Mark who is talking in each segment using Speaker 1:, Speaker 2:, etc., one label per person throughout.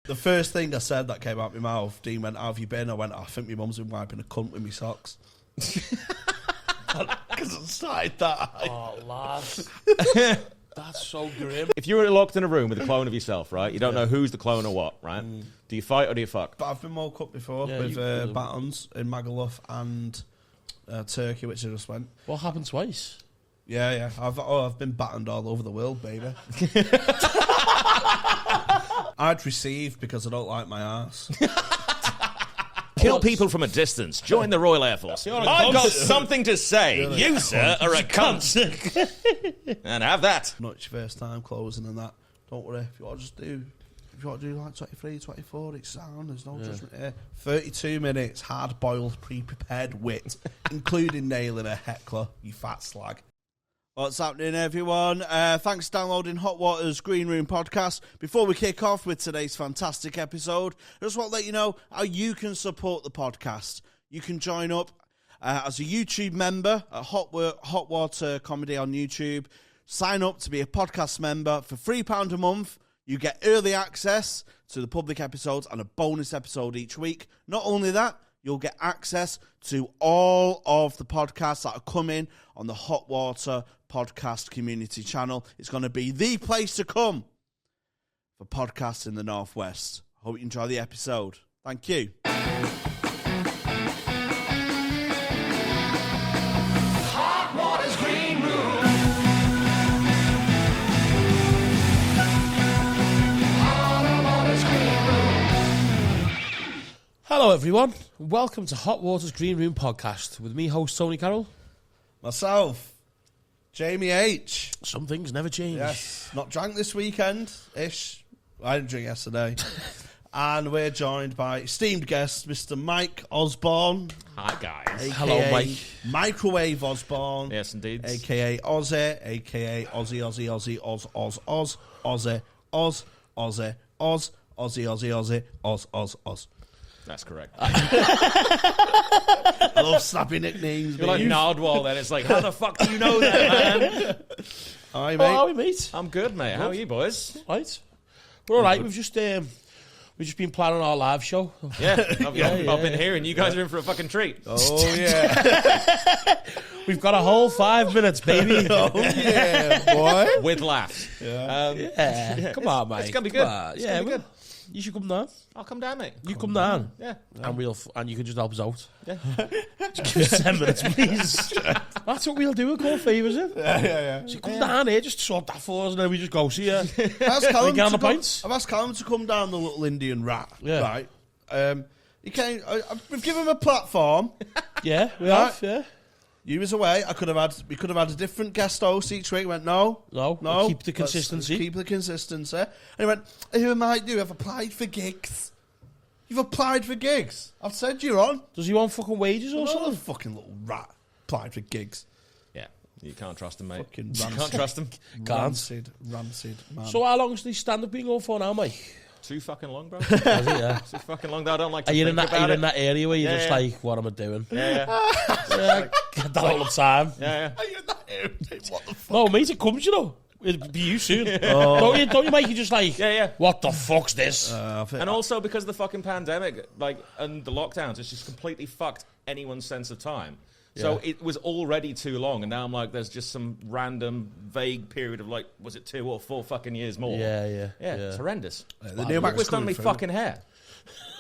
Speaker 1: The first thing I said that came out my mouth, Dean went, "How have you been?" I went, "I think my mum's been wiping a cunt with me socks." Because I started that.
Speaker 2: Oh, lads. That's so grim.
Speaker 3: If you were locked in a room with a clone of yourself, right? You don't know who's the clone or what, right? Do you fight or do you fuck?
Speaker 1: But I've been woke up before with Battons in Magaluf and Turkey, which I just went.
Speaker 2: What happened twice?
Speaker 1: Yeah. I've been battened all over the world, baby. I'd received because I don't like my arse.
Speaker 3: Kill people from a distance. Join the Royal Air Force. I've got something to say. Really? You, sir, are a cunt. And have that.
Speaker 1: Not your first time closing and that. Don't worry. If you want to do like 23, 24, it's sound. There's no judgment here. 32 minutes, hard-boiled, pre-prepared wit, including nailing a heckler, you fat slag. What's happening, everyone? Thanks for downloading Hot Water's Green Room podcast. Before we kick off with today's fantastic episode, I just want to let you know how you can support the podcast. You can join up as a YouTube member at Hot Water Comedy on YouTube. Sign up to be a podcast member for £3 a month. You get early access to the public episodes and a bonus episode each week. Not only that, you'll get access to all of the podcasts that are coming on the Hot Water Podcast Community channel. It's going to be the place to come for podcasts in the Northwest. Hope you enjoy the episode. Thank you.
Speaker 4: Hot Water's Green Room. Hot Water's Green Room.
Speaker 2: Hello, everyone. Welcome to Hot Water's Green Room podcast with me, host Tony Carroll.
Speaker 1: Myself, Jamie H.
Speaker 2: Some things never change.
Speaker 1: Yes, not drank this weekend-ish. I didn't drink yesterday. And we're joined by esteemed guest, Mr. Mike Osborne.
Speaker 3: Hi, guys.
Speaker 1: AKA
Speaker 2: Hello, Mike.
Speaker 1: Microwave Osborne.
Speaker 3: Yes, indeed.
Speaker 1: A.K.A. Ozzy, A.K.A. Ozzy, Oz, Ozzy, Oz.
Speaker 3: That's correct.
Speaker 1: I love snappy nicknames.
Speaker 3: You're like Nardwall then. It's like, how the fuck do you know that, man?
Speaker 1: Hi,
Speaker 2: Oh,
Speaker 1: mate.
Speaker 2: how are we, mate?
Speaker 3: I'm good, mate. How are you, boys?
Speaker 2: Right. We're all right. We've just been planning our live show.
Speaker 3: Yeah, I've been here and you guys are in for a fucking treat.
Speaker 1: Oh, yeah.
Speaker 2: We've got a whole 5 minutes, baby.
Speaker 1: Oh, yeah, boy.
Speaker 3: With laughs.
Speaker 2: Yeah. Come on, mate.
Speaker 3: It's going to be
Speaker 2: Come
Speaker 3: good.
Speaker 2: on.
Speaker 3: It's
Speaker 2: Yeah,
Speaker 3: gonna be good.
Speaker 2: You should come down.
Speaker 3: I'll come down, mate.
Speaker 2: You come down.
Speaker 3: Yeah.
Speaker 2: And you can just help us out.
Speaker 3: Yeah.
Speaker 2: Just give us 10 minutes, please. That's what we'll do. We'll call favours in.
Speaker 1: Yeah.
Speaker 2: So come down here, just sort that for us, and then we just go see you.
Speaker 1: I've asked Callum
Speaker 2: get on
Speaker 1: to
Speaker 2: the pints.
Speaker 1: I've asked Callum to come down the little Indian rat.
Speaker 2: Yeah.
Speaker 1: Right. He came. We've given him a platform.
Speaker 2: Yeah, we
Speaker 1: Right.
Speaker 2: have, yeah.
Speaker 1: You was away. We could have had a different guest host each week. He went, no.
Speaker 2: Keep the consistency.
Speaker 1: Let's keep the consistency. And he went, who am I? I've applied for gigs. You've applied for gigs. I've said you're on.
Speaker 2: Does he want fucking wages or
Speaker 1: Another
Speaker 2: something?
Speaker 1: fucking little rat applied for gigs.
Speaker 3: Yeah. You can't trust him, mate.
Speaker 1: Fucking
Speaker 3: You
Speaker 1: rancid.
Speaker 3: can't trust him.
Speaker 1: Rancid man.
Speaker 2: So how long has the stand-up been going for now, Mike?
Speaker 3: Too fucking long, bro.
Speaker 2: Has it, yeah.
Speaker 3: Too fucking long. I don't like to
Speaker 2: Are you
Speaker 3: think
Speaker 2: in
Speaker 3: about it.
Speaker 2: that area where you're
Speaker 3: Yeah,
Speaker 2: just
Speaker 3: yeah.
Speaker 2: like, what am I doing?
Speaker 3: Yeah.
Speaker 2: Yeah, get that all the time.
Speaker 3: Yeah.
Speaker 1: Are you in that area? What the fuck?
Speaker 2: No, mate, it comes, you know. It'll be you soon. Don't you, Mike? You just like,
Speaker 3: Yeah.
Speaker 2: what the fuck's this?
Speaker 3: And also because of the fucking pandemic, and the lockdowns, it's just completely fucked anyone's sense of time. So it was already too long, and now I'm like, there's just some random, vague period of like, was it 2 or 4 fucking years more?
Speaker 2: Yeah.
Speaker 3: It's horrendous.
Speaker 1: The new Mac's
Speaker 3: It's done
Speaker 1: coming
Speaker 3: me
Speaker 1: through.
Speaker 3: fucking hair.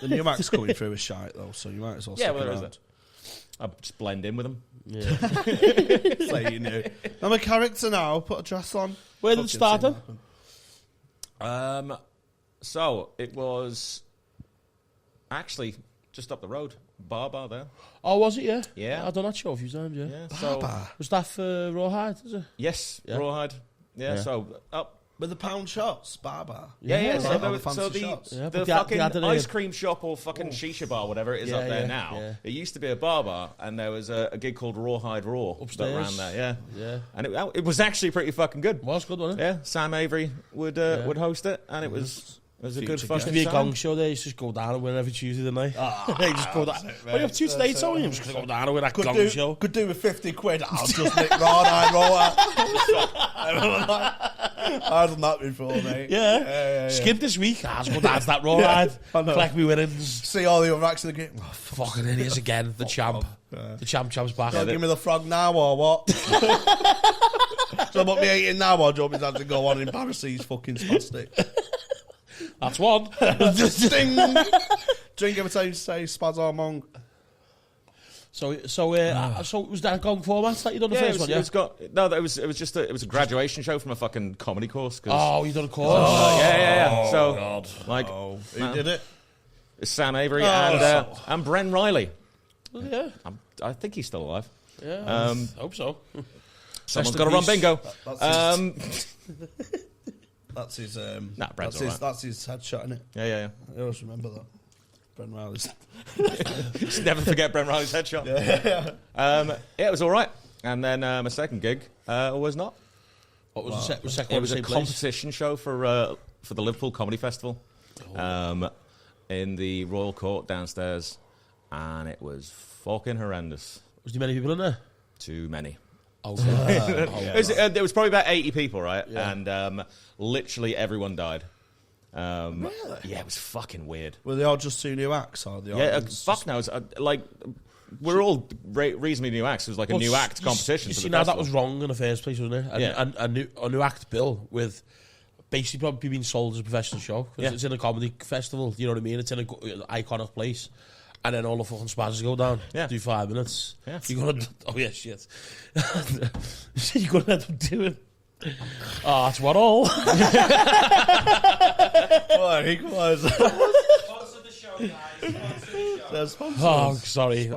Speaker 1: The new Mac's coming through a shite though, so you might as well.
Speaker 3: Yeah,
Speaker 1: stick
Speaker 3: well, there is
Speaker 1: around.
Speaker 3: that. I just blend in with them.
Speaker 2: Yeah.
Speaker 1: Say you knew. I'm a character now. Put a dress on.
Speaker 2: Where did it start then?
Speaker 3: So it was actually just up the road, bar there.
Speaker 2: Oh, was it, yeah?
Speaker 3: Yeah.
Speaker 2: I've done that show a few times, yeah.
Speaker 3: Yeah. So
Speaker 2: Was that for Rawhide, is it?
Speaker 3: yes,
Speaker 2: Yeah.
Speaker 3: Rawhide. Yeah.
Speaker 2: Yeah.
Speaker 3: So up.
Speaker 1: With the pound shots, bar.
Speaker 3: Yeah.
Speaker 1: So
Speaker 3: So,
Speaker 1: the fancy
Speaker 3: so the
Speaker 1: shops.
Speaker 2: Yeah,
Speaker 3: the
Speaker 2: but
Speaker 3: fucking
Speaker 2: they had it
Speaker 3: ice
Speaker 2: in.
Speaker 3: cream shop or fucking shisha bar, whatever it is up there now.
Speaker 2: yeah.
Speaker 3: It used to be a bar, and there was a gig called Rawhide Raw
Speaker 2: Upstairs.
Speaker 3: that ran there.
Speaker 2: Yeah.
Speaker 3: And it was actually pretty fucking good.
Speaker 2: Was good, wasn't it?
Speaker 3: Yeah, Sam Avery would host it, and it was a good
Speaker 1: Future
Speaker 3: fucking
Speaker 2: Used to be a
Speaker 3: time.
Speaker 2: gong show there. You just go down and win every Tuesday night. You just go down. Well, you have 2 today, Tony. I'm just going to go down and win that gong show.
Speaker 1: Could do with 50 quid. I'll just make Rawhide Roller. I've done that before, mate.
Speaker 2: Yeah. Skip this week. Let's go down to that raw ride. Collect me winnings.
Speaker 1: See all the other acts of the game. Oh,
Speaker 2: Fucking idiots again. The champ. The champ's back.
Speaker 1: Don't give me the frog now or what? So I'm up me eating now or do you want me to have to go on in Paris? He's fucking spastic.
Speaker 2: That's one.
Speaker 1: Ding! Drink every time you say spaz or monk.
Speaker 2: So was that a gong format that you done the first one? Yeah.
Speaker 3: It was a graduation show from a fucking comedy course.
Speaker 2: Oh, you done a course?
Speaker 3: Yeah. So,
Speaker 2: God.
Speaker 1: Who did it?
Speaker 3: It's Sam Avery and Bren Riley.
Speaker 2: Yeah.
Speaker 3: I think he's still alive.
Speaker 2: Yeah. Hope so.
Speaker 3: Someone's got to run bingo.
Speaker 1: That's his.
Speaker 3: Bren's all right.
Speaker 1: That's his headshot, innit?
Speaker 3: Yeah.
Speaker 1: I always remember that. Bren Riley's.
Speaker 3: Just never forget Bren Riley's headshot. Yeah, it was all right. And then my second gig was not.
Speaker 2: What was the second one?
Speaker 3: It was a competition show for the Liverpool Comedy Festival in the Royal Court downstairs, and it was fucking horrendous.
Speaker 2: Was there many people in there?
Speaker 3: Too many.
Speaker 2: Okay.
Speaker 3: There was probably about 80 people, right?
Speaker 2: Yeah.
Speaker 3: And literally everyone died.
Speaker 1: Really?
Speaker 3: Yeah, it was fucking weird.
Speaker 1: Were they all just 2 new acts? Or
Speaker 3: Fuck knows. We're all reasonably new acts. It was like a new act competition.
Speaker 2: You
Speaker 3: for
Speaker 2: see,
Speaker 3: the
Speaker 2: now
Speaker 3: festival.
Speaker 2: that was wrong in the first place, wasn't it? A new act bill with basically probably being sold as a professional show. It's in a comedy festival, you know what I mean? It's in an iconic place. And then all the fucking spazzes go down.
Speaker 3: Yeah.
Speaker 2: Do 5 minutes.
Speaker 3: Yeah.
Speaker 2: You're gonna... Oh, yeah, shit. You're gonna end up doing... Oh, that's what all.
Speaker 5: Sponsor the show, guys. Sponsor the show.
Speaker 2: Oh, sorry.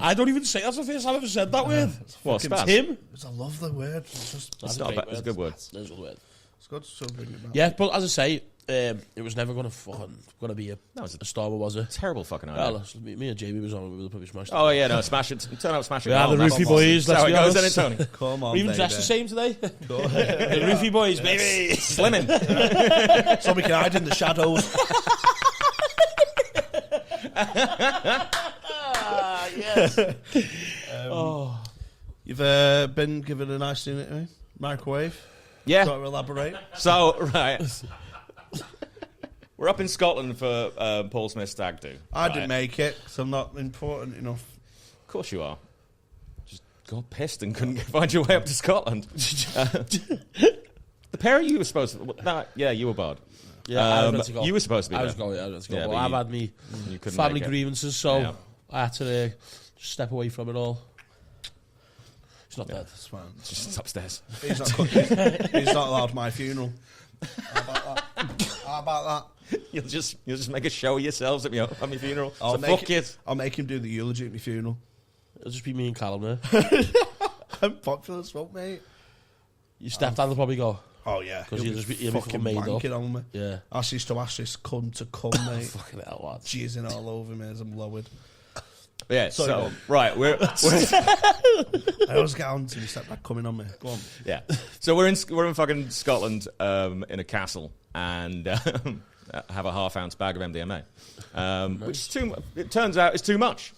Speaker 2: I don't even say... That's the first time I've ever said that word.
Speaker 3: What, spaz?
Speaker 2: Tim?
Speaker 1: I love the word. It's
Speaker 3: Not bad. It's a good word.
Speaker 2: It's a good word.
Speaker 1: good to bring it back.
Speaker 2: Yeah, but as I say, it was never going to be a star, was it?
Speaker 3: Terrible fucking idea.
Speaker 2: Well, me and Jamie was on, we would have probably smashed it.
Speaker 3: Oh, yeah, no, smash it. Turn up, smash it.
Speaker 2: Yeah, the
Speaker 3: That's
Speaker 2: Roofie Boys, let's
Speaker 3: how
Speaker 2: be
Speaker 3: it goes,
Speaker 2: honest.
Speaker 3: isn't it, Tony?
Speaker 1: Come on,
Speaker 2: We're even
Speaker 1: baby.
Speaker 2: dressed the same today. The Roofie Boys, baby.
Speaker 3: Slimming.
Speaker 1: So we can hide in the shadows.
Speaker 2: Yes.
Speaker 1: You've been given a nice unit, eh? Microwave.
Speaker 3: Yeah.
Speaker 1: Got to elaborate.
Speaker 3: So, right. We're up in Scotland for Paul Smith's stag do.
Speaker 1: I didn't make it, so I'm not important enough.
Speaker 3: Of course you are. Just got pissed and couldn't find your way up to Scotland. The pair of you were supposed to... No, yeah, you were barred.
Speaker 2: Yeah, I was meant to go.
Speaker 3: You were supposed to be
Speaker 2: I
Speaker 3: there.
Speaker 2: was going. I was meant to go.
Speaker 3: Yeah,
Speaker 2: well,
Speaker 3: but
Speaker 2: I've had me
Speaker 3: you couldn't
Speaker 2: family
Speaker 3: make it.
Speaker 2: grievances, so
Speaker 3: Yeah.
Speaker 2: I had to just step away from it all. He's not dead.
Speaker 1: That's fine.
Speaker 3: Just upstairs.
Speaker 1: He's not allowed my funeral. How about that?
Speaker 3: You'll just make a show of yourselves at your funeral.
Speaker 1: I'll
Speaker 3: So fuck it.
Speaker 1: I'll make him do the eulogy at my funeral.
Speaker 2: It'll just be me and Callum there.
Speaker 1: I'm popular as well, mate.
Speaker 2: Your stepdad will probably go.
Speaker 1: Oh yeah,
Speaker 2: Because
Speaker 1: he'll
Speaker 2: he'll
Speaker 1: be
Speaker 2: be
Speaker 1: fucking
Speaker 2: made up.
Speaker 1: wanking on me.
Speaker 2: Yeah.
Speaker 1: Ashes to ashes, cunt to cum, mate.
Speaker 2: Fucking hell, lad.
Speaker 1: Jizzing all over me as I'm lowered.
Speaker 3: Yeah,
Speaker 1: Sorry,
Speaker 3: so,
Speaker 1: go on.
Speaker 3: right, we're
Speaker 1: I always get on to my stepdad coming on me. Go on.
Speaker 3: yeah. So we're in fucking Scotland in a castle and have a half-ounce bag of MDMA, which is too. It turns out it's too much.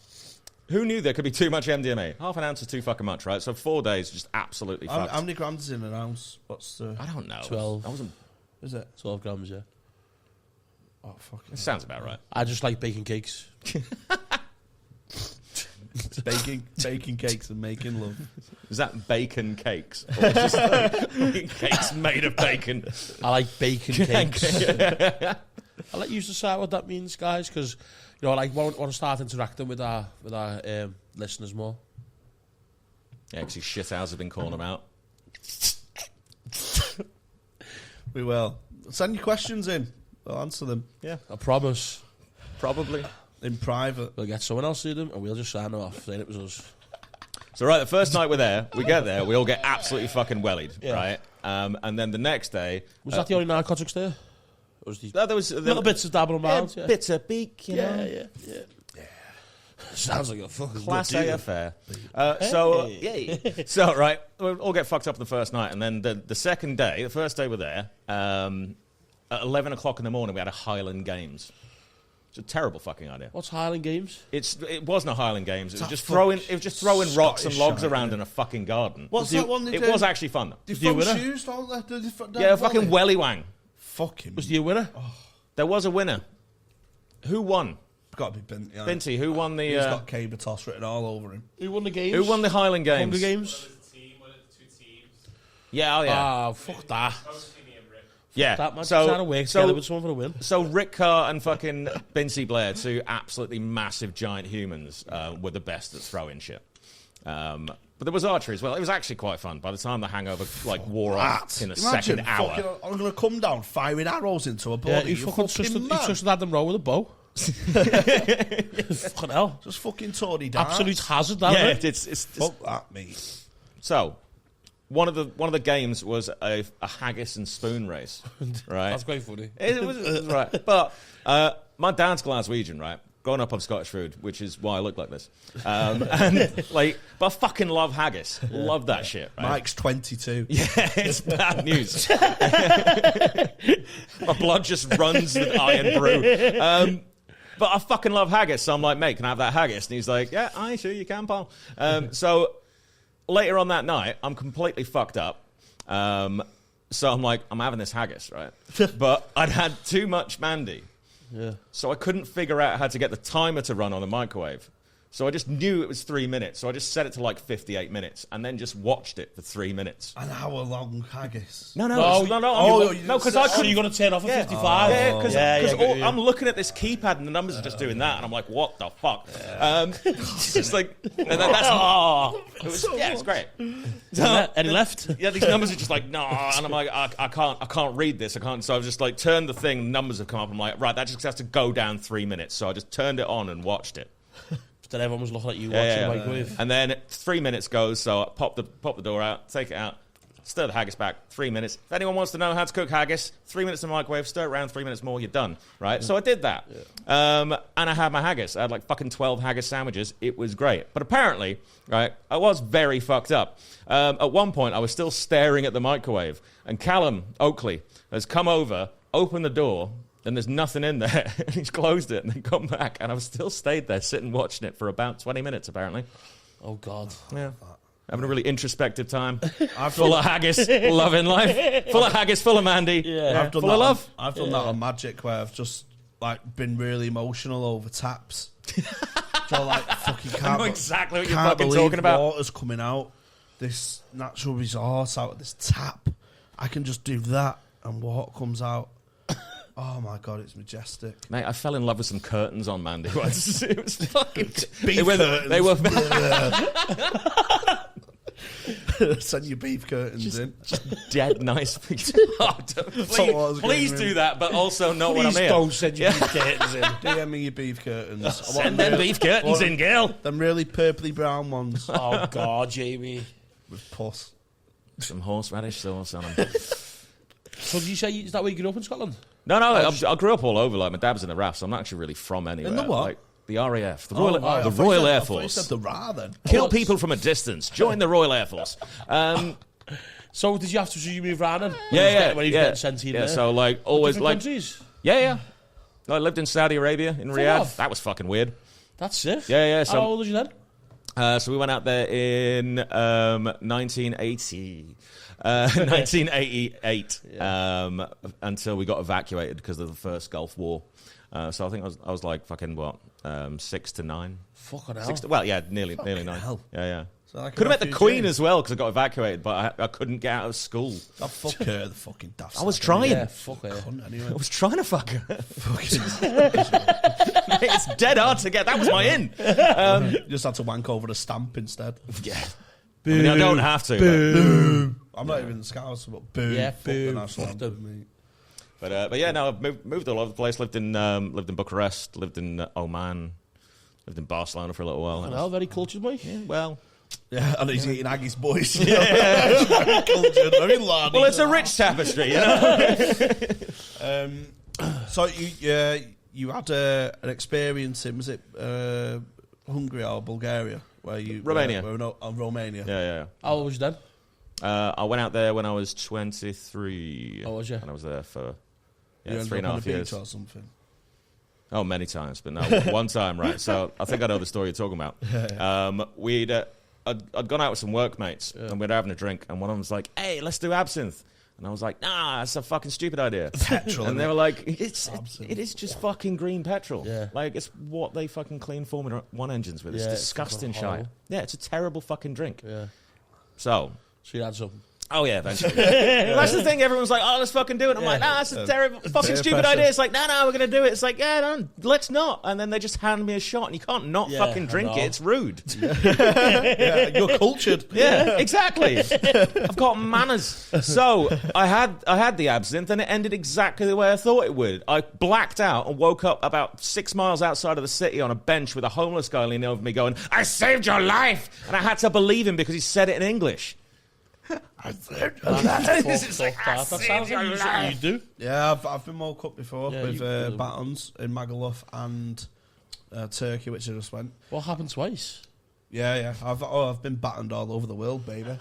Speaker 3: Who knew there could be too much MDMA? Half an ounce is too fucking much, right? So 4 days just absolutely fucked.
Speaker 1: How many grams is in an ounce? What's the...
Speaker 3: I don't know.
Speaker 2: 12.
Speaker 3: I wasn't.
Speaker 1: Is it?
Speaker 2: 12 grams, yeah.
Speaker 1: Oh, fuck
Speaker 3: It sounds about right.
Speaker 2: I just like baking cakes.
Speaker 1: baking cakes and making love.
Speaker 3: Is that bacon cakes? Or is this like cakes made of bacon?
Speaker 2: I like bacon cakes. I'll let you decide what that means, guys, because I want to start interacting with our listeners more.
Speaker 3: Yeah, because his shit house have been calling him out.
Speaker 1: We will. Send your questions in. We'll answer them.
Speaker 3: Yeah,
Speaker 2: I promise.
Speaker 3: probably.
Speaker 1: In private.
Speaker 2: We'll get someone else to do them, and we'll just sign off saying it was us.
Speaker 3: So right, the first night we get there, we all get absolutely fucking wellied,
Speaker 2: Yeah.
Speaker 3: right? And then the next day...
Speaker 2: Was that the only narcotics there? Or was
Speaker 3: there was
Speaker 2: little bits of dabbling around? Yeah.
Speaker 3: bits of beak, you know?
Speaker 2: Yeah. Sounds like a fucking
Speaker 3: Class
Speaker 2: good
Speaker 3: A
Speaker 2: deal.
Speaker 3: affair. So, so, right, we'll all get fucked up the first night, and then the second day, the first day we're there, at 11 o'clock in the morning, we had a Highland Games. It's a terrible fucking idea.
Speaker 2: What's Highland Games?
Speaker 3: It wasn't a Highland Games. It was just
Speaker 1: Scottish
Speaker 3: throwing rocks and logs
Speaker 1: shite,
Speaker 3: around in a fucking garden.
Speaker 1: What's that one they do?
Speaker 3: It was actually fun.
Speaker 1: They throw shoes, don't they?
Speaker 3: Yeah, fucking Wellywang.
Speaker 1: Fucking.
Speaker 2: Was there a winner?
Speaker 3: There was a winner. Who won?
Speaker 1: Got to be Binty.
Speaker 3: Binty. Who won the?
Speaker 1: He's got Caber Toss written all over him.
Speaker 2: Who won the games?
Speaker 3: Who won the Highland Games?
Speaker 2: Hunger Games.
Speaker 5: Was it a team? Was it 2 teams?
Speaker 3: Yeah, oh yeah.
Speaker 2: Ah, fuck that.
Speaker 5: Timmy and Rick.
Speaker 3: Yeah.
Speaker 2: That man trying to work together with someone for a win.
Speaker 3: So Rick Carr and fucking Binty Blair, two absolutely massive giant humans, were the best at throwing shit. But there was archery as well. It was actually quite fun. By the time the hangover wore off in a second hour.
Speaker 1: I'm going to come down firing arrows into a body.
Speaker 2: Yeah, he fucking had them roll with a bow. Fucking hell.
Speaker 1: Just fucking Tory darts.
Speaker 2: Absolute hazard, that,
Speaker 3: Yeah,
Speaker 2: isn't it?
Speaker 3: it's
Speaker 1: Fuck that, mate.
Speaker 3: So, one of the games was a haggis and spoon race, right?
Speaker 2: That's quite funny.
Speaker 3: It was right, but my dad's Glaswegian, right? Growing up on Scottish food, which is why I look like this, and like, but I fucking love haggis. Love that shit. Right?
Speaker 1: Mike's 22.
Speaker 3: Yeah, it's bad news. My blood just runs with iron brew. But I fucking love haggis, so I'm like, mate, can I have that haggis? And he's like, yeah, aye, sure you can, pal. So later on that night, I'm completely fucked up. So I'm like, I'm having this haggis, right? But I'd had too much Mandy.
Speaker 2: Yeah.
Speaker 3: So I couldn't figure out how to get the timer to run on the microwave. So I just knew it was 3 minutes. So I just set it to like 58 minutes and then just watched it for 3 minutes.
Speaker 1: An hour long haggis.
Speaker 3: No, because I
Speaker 2: So
Speaker 3: couldn't.
Speaker 2: you're going to turn off at 55?
Speaker 3: Yeah, because
Speaker 2: yeah.
Speaker 3: I'm looking at this keypad and the numbers are just doing that, and I'm like, what the fuck? It's just like, and it's great.
Speaker 2: And he left?
Speaker 3: Yeah, these numbers are just like, nah, and I'm like, I can't read this, I can't. So I've just like turned the thing, numbers have come up, I'm like, right, that just has to go down 3 minutes. So I just turned it on and watched it.
Speaker 2: Then everyone was looking at you watching the microwave.
Speaker 3: And then 3 minutes goes, so I pop the door out, take it out, stir the haggis back, 3 minutes. If anyone wants to know how to cook haggis, 3 minutes in the microwave, stir it around, 3 minutes more, you're done, right? So I did that. Yeah. And I had my haggis. I had like fucking 12 haggis sandwiches. It was great. But apparently, right, I was very fucked up. At one point, I was still staring at the microwave, and Callum Oakley has come over, opened the door, and there's nothing in there. He's closed it and then come back, and I've still stayed there sitting watching it for about 20 minutes, apparently.
Speaker 2: Oh, God.
Speaker 3: Yeah. Having a really introspective time. Full of haggis, loving life. Full of haggis, full of Mandy.
Speaker 2: Yeah.
Speaker 3: Full of love.
Speaker 1: I've done that on Magic where I've just like been really emotional over taps. So like fucking can't.
Speaker 3: I know exactly what you're
Speaker 1: can't
Speaker 3: fucking
Speaker 1: believe
Speaker 3: talking about.
Speaker 1: Water's coming out. This natural resource out of this tap. I can just do that and water comes out. Oh my God, it's majestic.
Speaker 3: Mate, I fell in love with some curtains on Mandy once. It was fucking...
Speaker 1: Beef curtains.
Speaker 3: They were...
Speaker 1: Send your beef curtains in.
Speaker 3: Just dead nice. Please do that, but also not what I'm here.
Speaker 2: Please don't send your beef curtains in.
Speaker 1: DM me your beef curtains.
Speaker 3: Send them beef curtains in, girl.
Speaker 1: Them really purpley brown ones
Speaker 2: Oh, God, Jamie.
Speaker 1: with pus.
Speaker 3: Some horseradish sauce on them.
Speaker 2: So did you say, is that where you grew up in Scotland?
Speaker 3: No, I grew up all over. Like, my dad was in the RAF, so I'm not actually really from anywhere.
Speaker 1: In the what?
Speaker 3: Like, the RAF, the Royal,
Speaker 1: right.
Speaker 3: the
Speaker 1: I thought
Speaker 3: Royal
Speaker 1: you
Speaker 3: Air
Speaker 1: said- I thought you
Speaker 3: Force.
Speaker 1: said the RA then.
Speaker 3: Kill people from a distance. Join the Royal Air Force.
Speaker 2: So did you have to, so you move around then?
Speaker 3: Yeah.
Speaker 2: When you get sent here.
Speaker 3: Yeah, so like always
Speaker 2: Different
Speaker 3: like
Speaker 2: countries?
Speaker 3: Yeah. I lived in Saudi Arabia in Riyadh.
Speaker 2: off.
Speaker 3: That was fucking weird.
Speaker 2: That's sick.
Speaker 3: Yeah.
Speaker 2: How old was you then?
Speaker 3: So we went out there in 1988 until we got evacuated because of the first Gulf War. So I think I was like fucking 6 to 9.
Speaker 2: Fucking hell.
Speaker 3: Nearly 9.
Speaker 1: hell.
Speaker 3: Yeah.
Speaker 1: So like
Speaker 3: Could have met the Queen
Speaker 1: refugee.
Speaker 3: as well because I got evacuated, but I couldn't get out of school.
Speaker 1: Oh, fuck her, the fucking daft.
Speaker 3: I was
Speaker 1: sack.
Speaker 3: trying.
Speaker 2: Yeah, fuck it.
Speaker 1: Cunt, anyway.
Speaker 3: I was trying to fuck her.
Speaker 1: Fucking
Speaker 3: It's dead hard to get. That was my in.
Speaker 1: just had to wank over the stamp instead.
Speaker 3: Yeah. I mean, I don't have to.
Speaker 1: I'm not even the Scouts, but boo.
Speaker 2: Yeah,
Speaker 1: fuck the
Speaker 2: boo,
Speaker 1: national
Speaker 2: fuck
Speaker 1: anthem, mate.
Speaker 3: But yeah, no, I've moved all over the place. Lived in Bucharest. Lived in Oman. Lived in Barcelona for a little while.
Speaker 2: Fucking hell, very cultured, mate.
Speaker 3: Well,
Speaker 1: Yeah, and he's eating Aggie's boys. Yeah. Very cultured, very lardy.
Speaker 3: well, it's a rich tapestry, you know.
Speaker 1: So you had an experience in, was it Hungary or Bulgaria? Where you
Speaker 3: Romania.
Speaker 1: Romania.
Speaker 3: Yeah.
Speaker 2: How old was you then?
Speaker 3: I went out there when I was 23.
Speaker 2: Oh, was you?
Speaker 3: And I was there for
Speaker 1: You ended
Speaker 3: 3.5
Speaker 1: up on the
Speaker 3: years.
Speaker 1: beach or something.
Speaker 3: Oh, many times, but no, one time, right? So I think I know the story you're talking about. I'd gone out with some workmates, and we were having a drink, and one of them was like, "Hey, let's do absinthe." And I was like, "Nah, that's a fucking stupid idea."
Speaker 1: Petrol.
Speaker 3: And they were like, it is just fucking green petrol.
Speaker 2: Yeah.
Speaker 3: Like, it's what they fucking clean Formula 1 engines with. It's
Speaker 2: Yeah,
Speaker 3: disgusting
Speaker 2: it's
Speaker 3: shite. Yeah, it's a terrible fucking drink.
Speaker 2: Yeah.
Speaker 3: So
Speaker 2: you had some.
Speaker 3: Oh, yeah, eventually. That's the thing. Everyone's like, "Oh, let's fucking do it." I'm like, "Nah, it's a terrible, fucking stupid idea." It's like, "No, we're going to do it." It's like, "Yeah, no, let's not." And then they just hand me a shot, and you can't not fucking drink it. It's rude.
Speaker 1: Yeah, you're cultured.
Speaker 3: Yeah, exactly. I've got manners. So I had the absinthe, and it ended exactly the way I thought it would. I blacked out and woke up about 6 miles outside of the city on a bench with a homeless guy leaning over me going, "I saved your life!" And I had to believe him because he said it in English.
Speaker 2: I saved your life. That sounds like something you do.
Speaker 1: Yeah, I've been woke up before with
Speaker 2: you-
Speaker 1: Battons in Magaluf and Turkey, which I just went.
Speaker 2: What happened twice?
Speaker 1: Yeah. I've been battened all over the world, baby.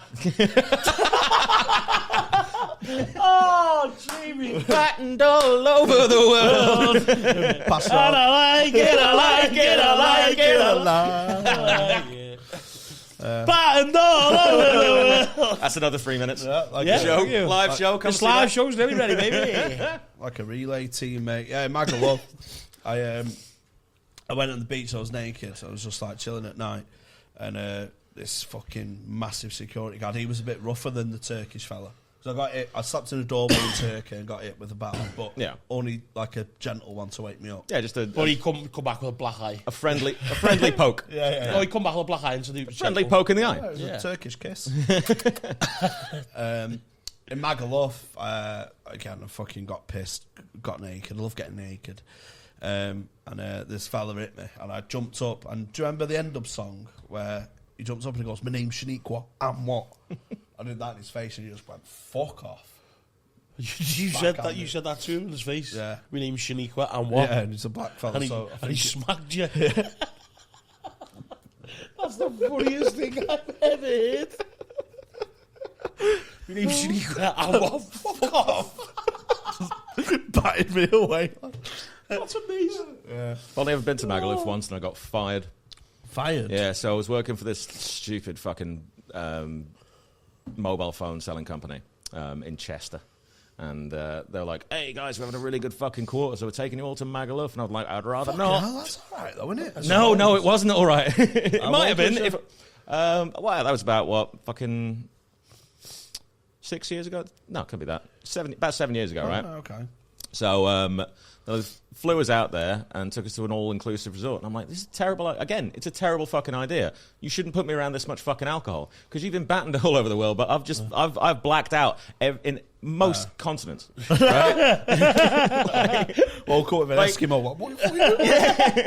Speaker 2: Oh, Jamie.
Speaker 3: Battened all over the world.
Speaker 1: Pass
Speaker 2: I
Speaker 1: on.
Speaker 2: like it, I like it, I like it, I like it. Battened all over the world.
Speaker 3: That's another 3 minutes.
Speaker 1: Yeah, like
Speaker 2: Yeah.
Speaker 1: a
Speaker 3: Show,
Speaker 2: Thank you.
Speaker 3: live show. Come
Speaker 2: This
Speaker 3: see
Speaker 2: live
Speaker 3: that.
Speaker 2: show's nearly ready, baby.
Speaker 1: like a relay team, mate. Yeah, Magaluf. I went on the beach. I was naked. I was just like chilling at night, and this fucking massive security guard. He was a bit rougher than the Turkish fella. So I got hit. I slept in a doorway in Turkey and got hit with a bat, but only like a gentle one to wake me up.
Speaker 3: Yeah, just
Speaker 2: But he come back with a black eye.
Speaker 3: a friendly poke.
Speaker 1: Yeah.
Speaker 2: Oh, he come back with a black eye into the
Speaker 3: Friendly poke in the eye.
Speaker 1: It was
Speaker 2: Yeah.
Speaker 1: a Turkish kiss. In Magaluf, again, I fucking got pissed, got naked. I love getting naked. And this fella hit me, and I jumped up. And do you remember the end up song where he jumps up and he goes, "My name's Shaniqua, and what?" I did that in his face, and he just went, "Fuck off."
Speaker 2: You said that to him in his face.
Speaker 1: Yeah.
Speaker 2: My name's Shaniqua, and what?
Speaker 1: Yeah, and he's a black fella,
Speaker 2: And he,
Speaker 1: so I
Speaker 2: and he
Speaker 1: think
Speaker 2: smacked you. That's the funniest thing I've ever heard. My name's Shaniqua, and what? Fuck off.
Speaker 1: it batted me away.
Speaker 2: That's amazing.
Speaker 1: Yeah.
Speaker 3: I've only ever been to Magaluf once, and I got fired.
Speaker 1: Fired?
Speaker 3: Yeah, so I was working for this stupid fucking mobile phone selling company in Chester. And they were like, "Hey, guys, we're having a really good fucking quarter, so we're taking you all to Magaluf." And I was like, "I'd rather not."
Speaker 1: No, that's all right, though, isn't it?
Speaker 3: No, it wasn't all right. It
Speaker 1: How
Speaker 3: might have
Speaker 1: old
Speaker 3: been.
Speaker 1: was
Speaker 3: If, well, that was about, what, fucking 6 years ago? No, it could be that. About 7 years ago, right?
Speaker 1: Oh, okay.
Speaker 3: So they flew us out there and took us to an all-inclusive resort. And I'm like, this is terrible. Again, it's a terrible fucking idea. You shouldn't put me around this much fucking alcohol. Because you've been battened all over the world, but I've blacked out in most continents. Right?
Speaker 1: Woke up with an Eskimo. What are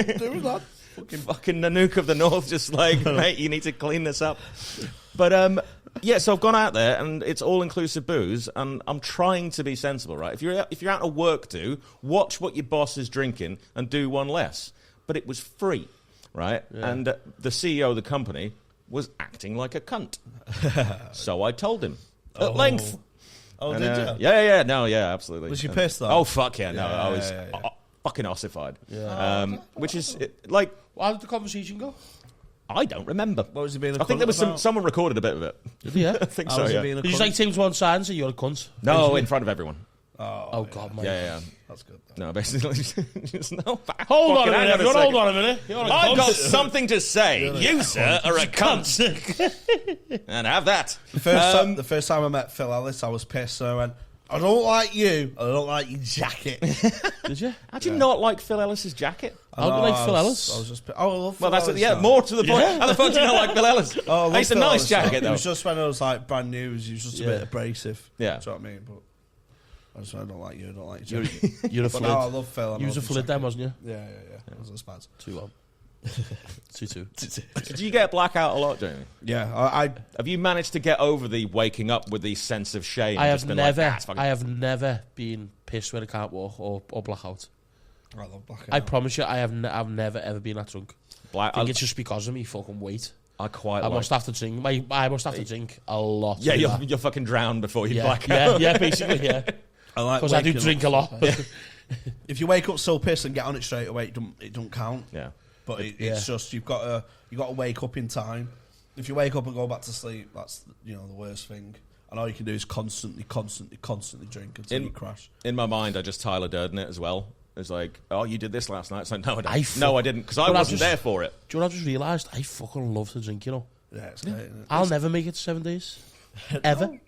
Speaker 1: you doing that?
Speaker 3: Fucking Nanook of the North, just like, mate, you need to clean this up. But yeah, so I've gone out there and it's all inclusive booze, and I'm trying to be sensible, right? If you're out of work, watch what your boss is drinking and do one less. But it was free, right? Yeah. And the CEO of the company was acting like a cunt. So I told him at length.
Speaker 1: Oh,
Speaker 3: and,
Speaker 1: did you?
Speaker 3: Yeah, no, yeah, absolutely.
Speaker 1: Was you pissed though?
Speaker 3: Oh fuck yeah, no,
Speaker 1: Yeah,
Speaker 3: I was
Speaker 1: yeah.
Speaker 3: fucking ossified.
Speaker 2: Yeah.
Speaker 3: Which is like,
Speaker 2: How did the conversation go?
Speaker 3: I don't remember.
Speaker 1: What was he being a
Speaker 3: I think
Speaker 1: cunt
Speaker 3: there was
Speaker 1: about?
Speaker 3: someone recorded a bit of it.
Speaker 2: Yeah.
Speaker 3: I think
Speaker 1: How
Speaker 3: so.
Speaker 1: was he
Speaker 3: Yeah.
Speaker 1: being a
Speaker 2: Did you
Speaker 1: cunt?
Speaker 2: just like take him to one side and say you're a cunt?
Speaker 3: No, in front of everyone.
Speaker 2: Oh God, mate.
Speaker 3: Yeah.
Speaker 1: That's good. Though.
Speaker 3: No, basically, just no.
Speaker 2: Hold on a
Speaker 3: hang
Speaker 2: minute.
Speaker 3: a second.
Speaker 2: Hold on a minute. You're a
Speaker 3: I've
Speaker 2: cunt.
Speaker 3: got something to say. You, sir, are a cunt. And have that.
Speaker 1: The first time I met Phil Ellis, I was pissed. So I went, "I don't like you. I don't like your jacket."
Speaker 2: Did you?
Speaker 3: How do you not like Phil Ellis's jacket?
Speaker 2: How do you like Phil Ellis?
Speaker 1: I was just. I love Phil
Speaker 3: Well, that's
Speaker 1: Ellis,
Speaker 3: it. Yeah,
Speaker 1: though.
Speaker 3: more to the point.
Speaker 2: Yeah.
Speaker 3: How the fuck do you not like Phil Ellis?
Speaker 1: Oh, I love
Speaker 3: It's a
Speaker 1: Phil
Speaker 3: nice
Speaker 1: Ellis,
Speaker 3: jacket,
Speaker 1: It
Speaker 3: though.
Speaker 1: was just when I was like brand new. He was just a bit abrasive.
Speaker 3: Yeah.
Speaker 1: Do you know what I mean? But I just I don't like you. I don't like your jacket.
Speaker 2: You're a
Speaker 1: But now I
Speaker 2: flit.
Speaker 1: love Phil.
Speaker 2: You was a flit then, wasn't you?
Speaker 1: Yeah. It was as bad.
Speaker 2: 2-1. 2-2.
Speaker 3: Did you get blackout a lot, Jamie?
Speaker 1: Yeah, I
Speaker 3: Have you managed to get over the waking up with the sense of shame?
Speaker 2: I
Speaker 3: and
Speaker 2: have
Speaker 3: just been like,
Speaker 2: never.
Speaker 3: "Ah, it's fucking-"
Speaker 2: I have never been pissed when I can't walk or blackout.
Speaker 1: love blackout.
Speaker 2: I promise you, I've never ever been that drunk.
Speaker 3: Black.
Speaker 2: I think it's just because of me fucking weight.
Speaker 3: I quite
Speaker 2: I
Speaker 3: like.
Speaker 2: must have to drink. I must have to drink a lot.
Speaker 3: Yeah,
Speaker 2: for that.
Speaker 3: you're fucking drowned before you
Speaker 2: yeah,
Speaker 3: black out.
Speaker 2: yeah, basically, yeah.
Speaker 1: I like
Speaker 2: Because I do
Speaker 1: waking
Speaker 2: drink
Speaker 1: up
Speaker 2: a lot.
Speaker 1: so- If you wake up so pissed and get on it straight away, it don't count.
Speaker 3: Yeah.
Speaker 1: But it's just you've got to wake up in time. If you wake up and go back to sleep, that's the worst thing. And all you can do is constantly drink until you crash.
Speaker 3: In my mind, I just Tyler Durden it as well. It's like, oh, you did this last night. It's like, no, I didn't.
Speaker 2: I
Speaker 3: didn't, because I wasn't there for it.
Speaker 2: Do you know what I just realised? I fucking love to drink,
Speaker 1: Yeah, it's great. Isn't it?
Speaker 2: I'll never make it to 7 days. Ever.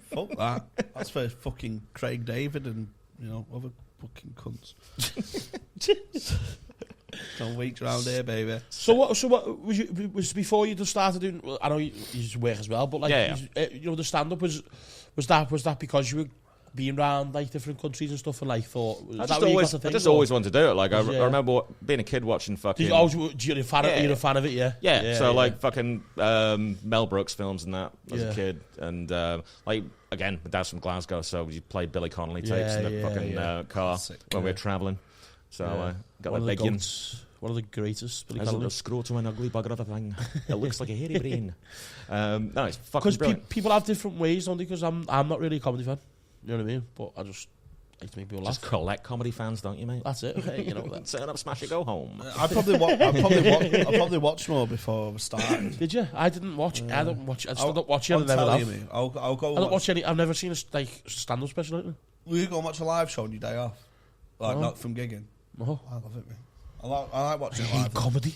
Speaker 1: Fuck that. That's for fucking Craig David and other fucking cunts. Don't weeks around here, baby.
Speaker 2: So what was before you just started doing? Well, I know you just work as well, but like the stand up was that because you were being around like different countries and stuff, and like thought
Speaker 3: I just always wanted to do it. Like I remember being a kid watching fucking.
Speaker 2: You're a fan of it, yeah.
Speaker 3: Yeah. Like fucking Mel Brooks films and that as a kid, and like again, my dad's from Glasgow, so we played Billy Connolly tapes in the fucking car
Speaker 1: Classic,
Speaker 3: when we were travelling. So got like big ones.
Speaker 2: One of the greatest. Billy
Speaker 3: There's a
Speaker 2: Connolly.
Speaker 3: screw to an ugly bugger of a thing. It looks like a hairy brain. No, it's fucking
Speaker 2: Because
Speaker 3: brilliant.
Speaker 2: people have different ways, don't they? Because I'm not really a comedy fan. You know what I mean? But I just like to make people laugh.
Speaker 3: Just collect comedy fans, don't you, mate?
Speaker 2: That's it. Okay, that.
Speaker 3: Turn up, smash it, go home.
Speaker 1: I probably watched more before we started.
Speaker 2: Did you? I didn't watch. I don't watch. I still don't watch it. I never have.
Speaker 1: I'll go.
Speaker 2: I don't watch any. I've never seen a stand-up special lately.
Speaker 1: Will you go and watch a live show on your day off? Like not from gigging.
Speaker 2: No.
Speaker 1: I love it, man. I like watching it live.
Speaker 2: Comedy.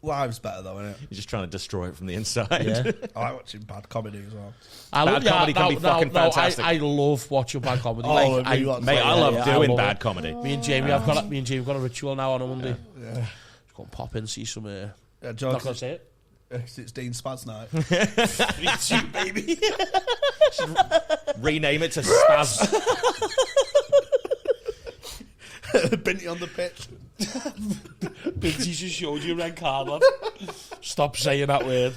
Speaker 1: Live's better though, isn't it?
Speaker 3: You're just trying to destroy it from the inside.
Speaker 2: Yeah.
Speaker 1: I like watching bad comedy as well.
Speaker 3: Bad comedy can be fucking fantastic.
Speaker 2: I love watching bad comedy.
Speaker 1: Oh,
Speaker 2: I
Speaker 3: love doing bad comedy.
Speaker 2: Me and Jamie have got a ritual now on a Monday.
Speaker 1: Yeah.
Speaker 2: Just go and pop in, see some.
Speaker 1: Yeah,
Speaker 2: Not gonna say it.
Speaker 1: It's Dean Spaz night.
Speaker 2: 3-2, baby.
Speaker 3: Rename it to Spaz.
Speaker 1: Binty on the pitch.
Speaker 2: Binty just showed you a red card, lad. Stop saying that word.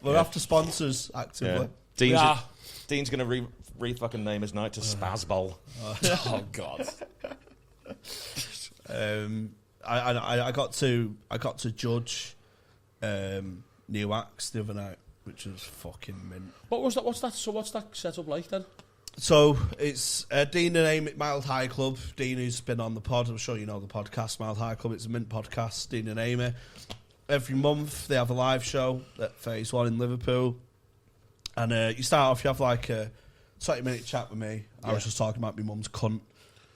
Speaker 1: We're after sponsors actively.
Speaker 3: Dean's going to re-fucking name his night to Spaz Bowl.
Speaker 2: Oh God.
Speaker 1: I got to judge new acts the other night, which was fucking mint.
Speaker 2: What was that? What's that? So what's that setup like then?
Speaker 1: So it's Dean and Amy at Mild High Club. Dean, who's been on the pod, I'm sure you know the podcast, Mild High Club. It's a mint podcast, Dean and Amy. Every month they have a live show at Phase 1 in Liverpool. And you start off, you have like a 20-minute chat with me. I was just talking about my mum's cunt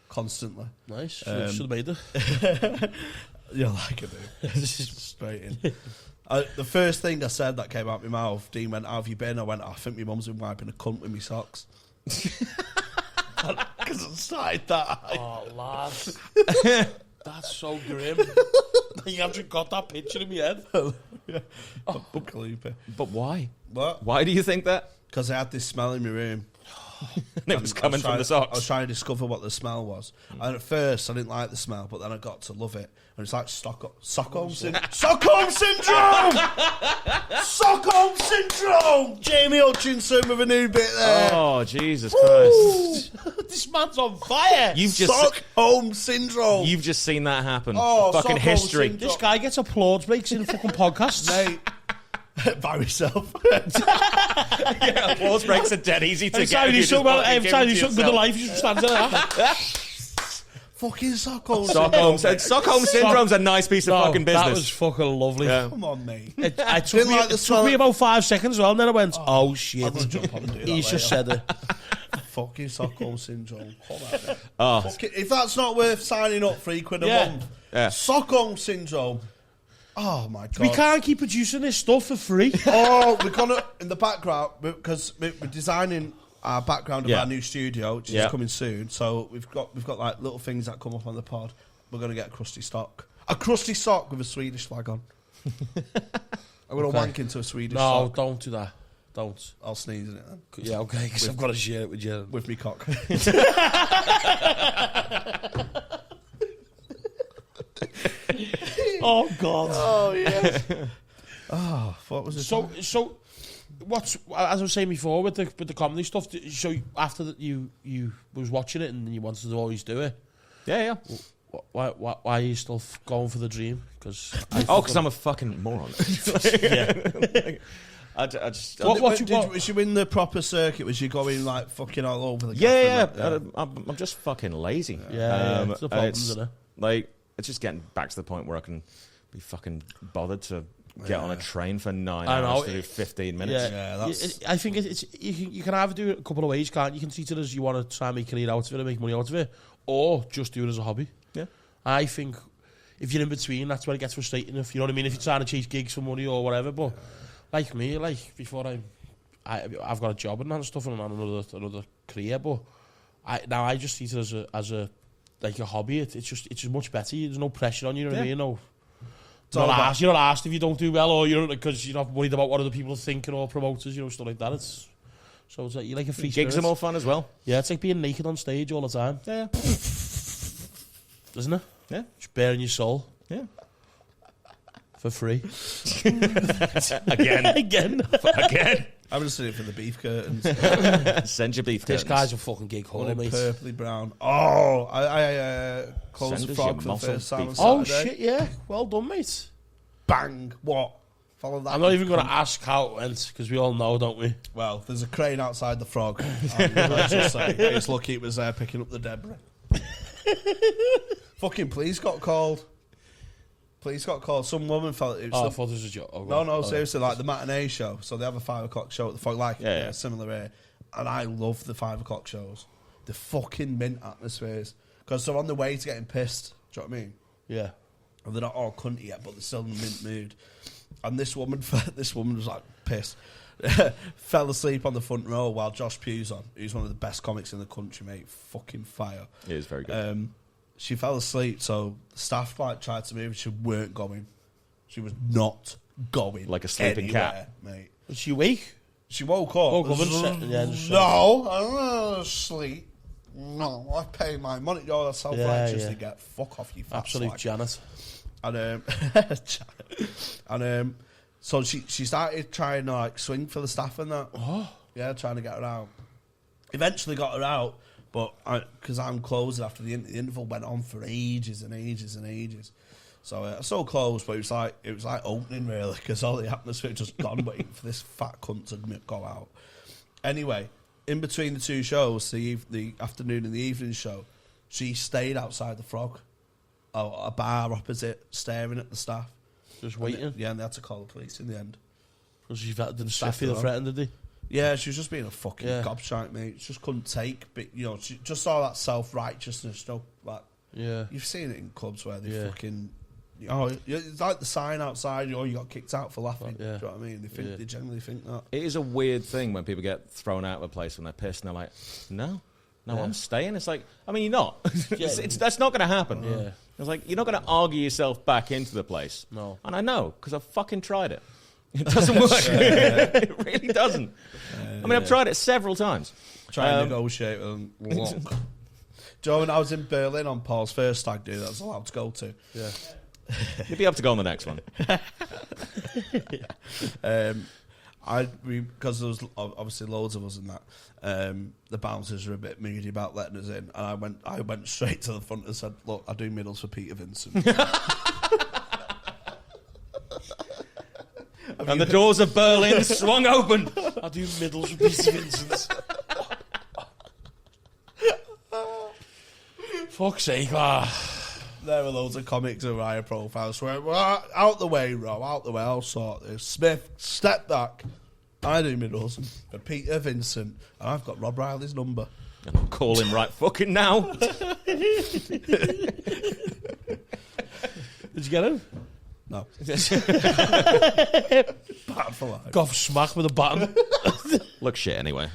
Speaker 1: constantly.
Speaker 2: Nice. Should have made it.
Speaker 1: You're like it, dude. This is straight in. The first thing I said that came out my mouth, Dean went, "How have you been?" I went, "I think my mum's been wiping a cunt with me socks." Because I started that.
Speaker 2: Oh, lads. That's so grim. You haven't got that picture in my head.
Speaker 1: Yeah.
Speaker 3: But why?
Speaker 1: What?
Speaker 3: Why do you think that?
Speaker 1: Because I had this smell in my room.
Speaker 3: And it was coming from the socks.
Speaker 1: I was trying to discover what the smell was. And at first, I didn't like the smell, but then I got to love it. And it's like Stockholm Syndrome! Stockholm Syndrome! Jamie Hutchinson with a new bit there.
Speaker 3: Oh, Jesus Christ.
Speaker 2: This man's on fire.
Speaker 1: Stockholm Syndrome!
Speaker 3: You've just seen that happen.
Speaker 1: Oh,
Speaker 3: fucking
Speaker 1: Stockholm
Speaker 3: history.
Speaker 1: Syndrome.
Speaker 2: This guy gets applause breaks in fucking podcasts.
Speaker 1: Mate. By myself.
Speaker 3: Applause breaks are dead easy to
Speaker 2: Every
Speaker 3: get.
Speaker 2: time you talk about
Speaker 3: Every
Speaker 2: something with the life, you just stand there.
Speaker 1: Fucking Stockholm
Speaker 3: Stockholm Syndrome's a nice piece of fucking business.
Speaker 2: That was fucking lovely.
Speaker 3: Yeah.
Speaker 1: Come on, mate.
Speaker 2: It
Speaker 1: like the
Speaker 2: took
Speaker 1: smell
Speaker 2: me
Speaker 1: of-
Speaker 2: about 5 seconds as well, and then I went, oh shit.
Speaker 1: I'm gonna jump on and do that
Speaker 2: He's just
Speaker 1: later.
Speaker 2: said it.
Speaker 1: Fucking Stockholm Syndrome. Hold on, mate.
Speaker 3: Oh.
Speaker 1: Fucking- if that's not worth signing up for £3 a
Speaker 2: Yeah.
Speaker 1: month,
Speaker 3: Yeah.
Speaker 1: Stockholm Syndrome. Oh my god.
Speaker 2: We can't keep producing this stuff for free.
Speaker 1: Oh, we're gonna in the background because we're designing our background of
Speaker 3: Yeah.
Speaker 1: our new studio, which
Speaker 3: Yeah.
Speaker 1: is coming soon. So we've got like little things that come up on the pod. We're gonna get a crusty sock with a Swedish flag on. I'm gonna wank into a Swedish
Speaker 2: No,
Speaker 1: sock.
Speaker 2: don't do that. Don't.
Speaker 1: I'll sneeze in it then
Speaker 2: Yeah, okay, because I've got to share it with you.
Speaker 1: with me cock.
Speaker 2: Oh, God.
Speaker 1: Oh yeah. Oh, what was it?
Speaker 2: So, what's as I was saying before with the comedy stuff? So after that, you was watching it and you wanted to always do it.
Speaker 3: Yeah.
Speaker 2: Why are you still going for the dream? Because
Speaker 3: Because I'm a fucking moron.
Speaker 2: yeah.
Speaker 3: I just...
Speaker 1: Was you in the proper circuit? Was you going like fucking all over the
Speaker 3: Yeah. I'm just fucking lazy.
Speaker 2: Yeah, it's the problem, isn't it?
Speaker 3: Like, it's just getting back to the point where I can be fucking bothered to get on a train for 9 hours to do 15 minutes.
Speaker 1: Yeah,
Speaker 2: I think it's you can either do it a couple of ways, can't you? You can treat it as you want to try and make a career out of it and make money out of it, or just do it as a hobby.
Speaker 3: Yeah.
Speaker 2: I think if you're in between, that's where it gets frustrating. If you know what I mean, if you're trying to chase gigs for money or whatever. But like me, like before I've got a job and that stuff and I'm on another career. But I just treat it as a like a hobby. It's just much better. There's no pressure on you. You know what I mean? No. You're not asked if you don't do well, or you're because you're not worried about what other people are thinking or promoters, stuff like that. It's like you're like a free spirit.
Speaker 3: Gigs are more fun as well.
Speaker 2: Yeah, it's like being naked on stage all the time.
Speaker 3: Yeah.
Speaker 2: Isn't it?
Speaker 3: Yeah.
Speaker 2: Just bearing your soul.
Speaker 3: Yeah.
Speaker 2: For free.
Speaker 3: Again.
Speaker 1: I'm just sitting for the beef curtains.
Speaker 3: Send your beef
Speaker 2: This
Speaker 3: curtains.
Speaker 2: guy's a fucking gig hole, mate.
Speaker 1: Purpley brown. Oh, I closed
Speaker 3: Send
Speaker 1: the
Speaker 3: us
Speaker 1: frog
Speaker 3: your
Speaker 1: for the first time on
Speaker 3: beef.
Speaker 2: Oh,
Speaker 1: Saturday.
Speaker 2: shit, yeah. Well done, mate.
Speaker 1: Bang. What? Follow that.
Speaker 2: I'm not even going to ask how it went, because we all know, don't we?
Speaker 1: Well, there's a crane outside the frog. Let's just say it's lucky it was there picking up the debris. Fucking police got called. Some woman felt it was
Speaker 2: I thought this was a joke.
Speaker 1: No, seriously, like the matinee show. So they have a 5 o'clock show at the frog, like
Speaker 3: Yeah.
Speaker 1: similar here. And I love the 5 o'clock shows. The fucking mint atmospheres. Because they're on the way to getting pissed. Do you know what I mean?
Speaker 2: Yeah.
Speaker 1: And they're not all cunty yet, but they're still in the mint mood. And this woman was like pissed. Fell asleep on the front row while Josh Pugh's on, who's one of the best comics in the country, mate. Fucking fire.
Speaker 3: It is very good.
Speaker 1: She fell asleep, so the staff tried to move. She weren't going. She was not going.
Speaker 3: Like a sleeping
Speaker 1: anywhere,
Speaker 3: cat.
Speaker 1: mate.
Speaker 2: Was she awake?
Speaker 1: She woke up.
Speaker 2: Woke up and said,
Speaker 1: no, I don't want to sleep. No, I pay my money. Oh, that's self-righteous to get. Fuck off, you fat
Speaker 2: Absolute
Speaker 1: slag.
Speaker 2: Janet.
Speaker 1: And so she started trying to like swing for the staff and that.
Speaker 2: Oh.
Speaker 1: Yeah, trying to get her out. Eventually got her out, but because I'm closing after the interval went on for ages and ages and ages. So so close, but it was like opening really, because all the atmosphere just gone waiting for this fat cunt to go out. Anyway, in between the two shows, the afternoon and the evening show, she stayed outside the frog, a bar opposite, staring at the staff.
Speaker 2: Just waiting?
Speaker 1: And they had to call the police in the end.
Speaker 2: Because did the staff
Speaker 1: Shift
Speaker 2: feel
Speaker 1: her on.
Speaker 2: threatened, did they?
Speaker 1: Yeah, she was just being a fucking gobshite, mate. She just couldn't take, but she just saw that self-righteousness stuff. Like, you've seen it in clubs where they fucking, it's like the sign outside. You got kicked out for laughing. Do you know what I mean? They generally think that.
Speaker 3: It is a weird thing when people get thrown out of a place when they're pissed and they're like, no, I'm staying. It's like, I mean, you're not. That's not going to happen.
Speaker 2: Yeah.
Speaker 3: It's like, you're not going to argue yourself back into the place.
Speaker 2: No.
Speaker 3: And I know, because I've fucking tried it. It doesn't work. It really doesn't. I mean, I've tried it several times.
Speaker 1: Try and negotiate with them. Do you know when I was in Berlin on Paul's first stag do that I was allowed to go to?
Speaker 2: Yeah.
Speaker 3: You'd be able to go on the next one.
Speaker 1: Because there was obviously loads of us in that. The bouncers were a bit moody about letting us in, and I went straight to the front and said, "Look, I do middles for Peter Vincent."
Speaker 3: And the doors of Berlin swung open.
Speaker 2: I do middles with Peter Vincent. Fuck's sake,
Speaker 1: There were loads of comics of higher profile. So well, out the way, Rob, out the way, I'll sort this. Smith, step back. I do middles for Peter Vincent, and I've got Rob Riley's number.
Speaker 3: And I'll call him right fucking now.
Speaker 2: Did you get him?
Speaker 1: No. Bad for life.
Speaker 2: Got smacked with a baton.
Speaker 3: Look shit anyway.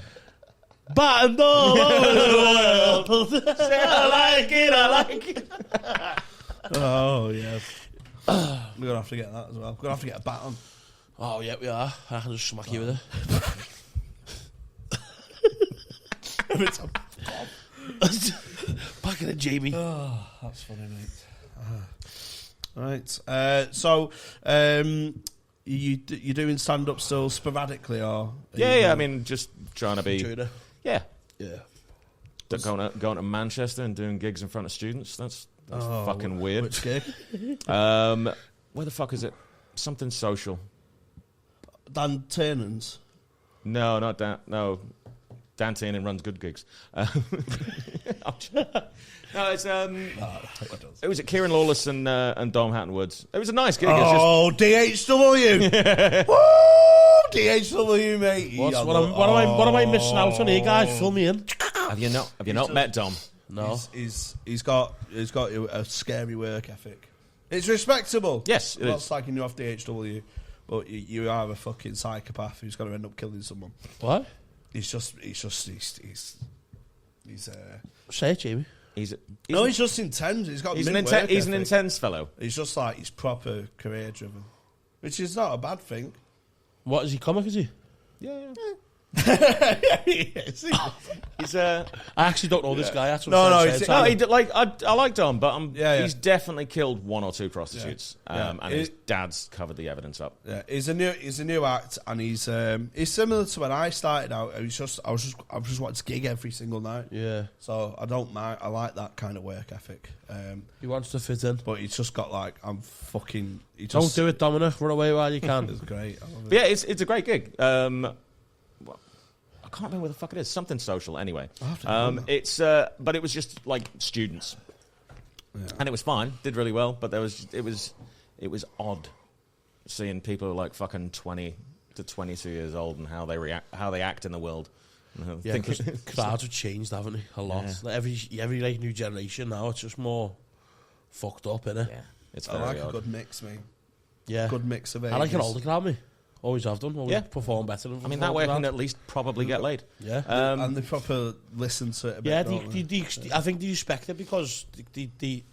Speaker 2: Battened all over the world. I like it.
Speaker 1: Oh, yeah. We're going to have to get that as well. We're going to have to get a baton.
Speaker 2: Oh, yeah, we are. I can just smack you with it. Back in it, Jamie.
Speaker 1: Oh, that's funny, mate. Right. You're doing stand-up still sporadically, or?
Speaker 3: Yeah. I mean, just trying to be.
Speaker 2: Intruder.
Speaker 3: Yeah.
Speaker 2: Yeah.
Speaker 3: Going to Manchester and doing gigs in front of students. That's fucking weird.
Speaker 1: Which gig?
Speaker 3: Where the fuck is it? Something social.
Speaker 1: Dan Turnan's?
Speaker 3: No, not Dan. No, Dan Tiernan runs good gigs. No, it's it was at Kieran Lawless and Dom Hatton Woods. It was a nice gig.
Speaker 1: Oh, DHW! Woo! DHW, mate.
Speaker 2: What am I missing out on here, guys? Fill me in.
Speaker 3: Have you not met Dom?
Speaker 2: No.
Speaker 1: He's got a scary work ethic. It's respectable.
Speaker 3: Yes,
Speaker 1: I'm not slagging you off DHW, but you are a fucking psychopath who's going to end up killing someone.
Speaker 2: What?
Speaker 1: He's
Speaker 2: Say it, Jamie.
Speaker 3: He's
Speaker 1: just intense. He's got
Speaker 3: an
Speaker 1: work ethic.
Speaker 3: intense fellow.
Speaker 1: He's just like, he's proper career driven, which is not a bad thing.
Speaker 2: What, is he comic, is he?
Speaker 3: Yeah.
Speaker 1: He's
Speaker 3: I
Speaker 2: actually don't know this guy. That's what
Speaker 1: No,
Speaker 3: I like Dom, but he's
Speaker 1: Yeah.
Speaker 3: definitely killed one or two prostitutes, and his dad's covered the evidence up.
Speaker 1: Yeah, he's a new act, and he's similar to when I started out. I was just wanting to gig every single night.
Speaker 2: Yeah.
Speaker 1: So I don't mind. I like that kind of work ethic.
Speaker 2: He wants to fit in.
Speaker 1: But he's just got like,
Speaker 2: Don't do it, Dominic. Run away while you can.
Speaker 1: It's great. I love it.
Speaker 3: But yeah, it's a great gig. I can't remember what the fuck it is. Something social, anyway. But it was just like students, and it was fine. Did really well, but it was odd seeing people who are like fucking 20 to 22 years old and how they act in the world.
Speaker 2: Yeah, because crowds have changed, haven't they? A lot.
Speaker 3: Yeah.
Speaker 2: Like every like new generation now, it's just more fucked up, innit?
Speaker 3: Yeah, it's
Speaker 1: I like
Speaker 3: odd.
Speaker 1: a good mix, mate.
Speaker 2: Yeah.
Speaker 1: Good mix of ages.
Speaker 2: I like an older crowd, me. Always have done. Always perform better than
Speaker 3: that way I can at least probably get laid.
Speaker 2: Yeah.
Speaker 1: And they proper listen to it a bit. Yeah,
Speaker 2: I think they respect it because the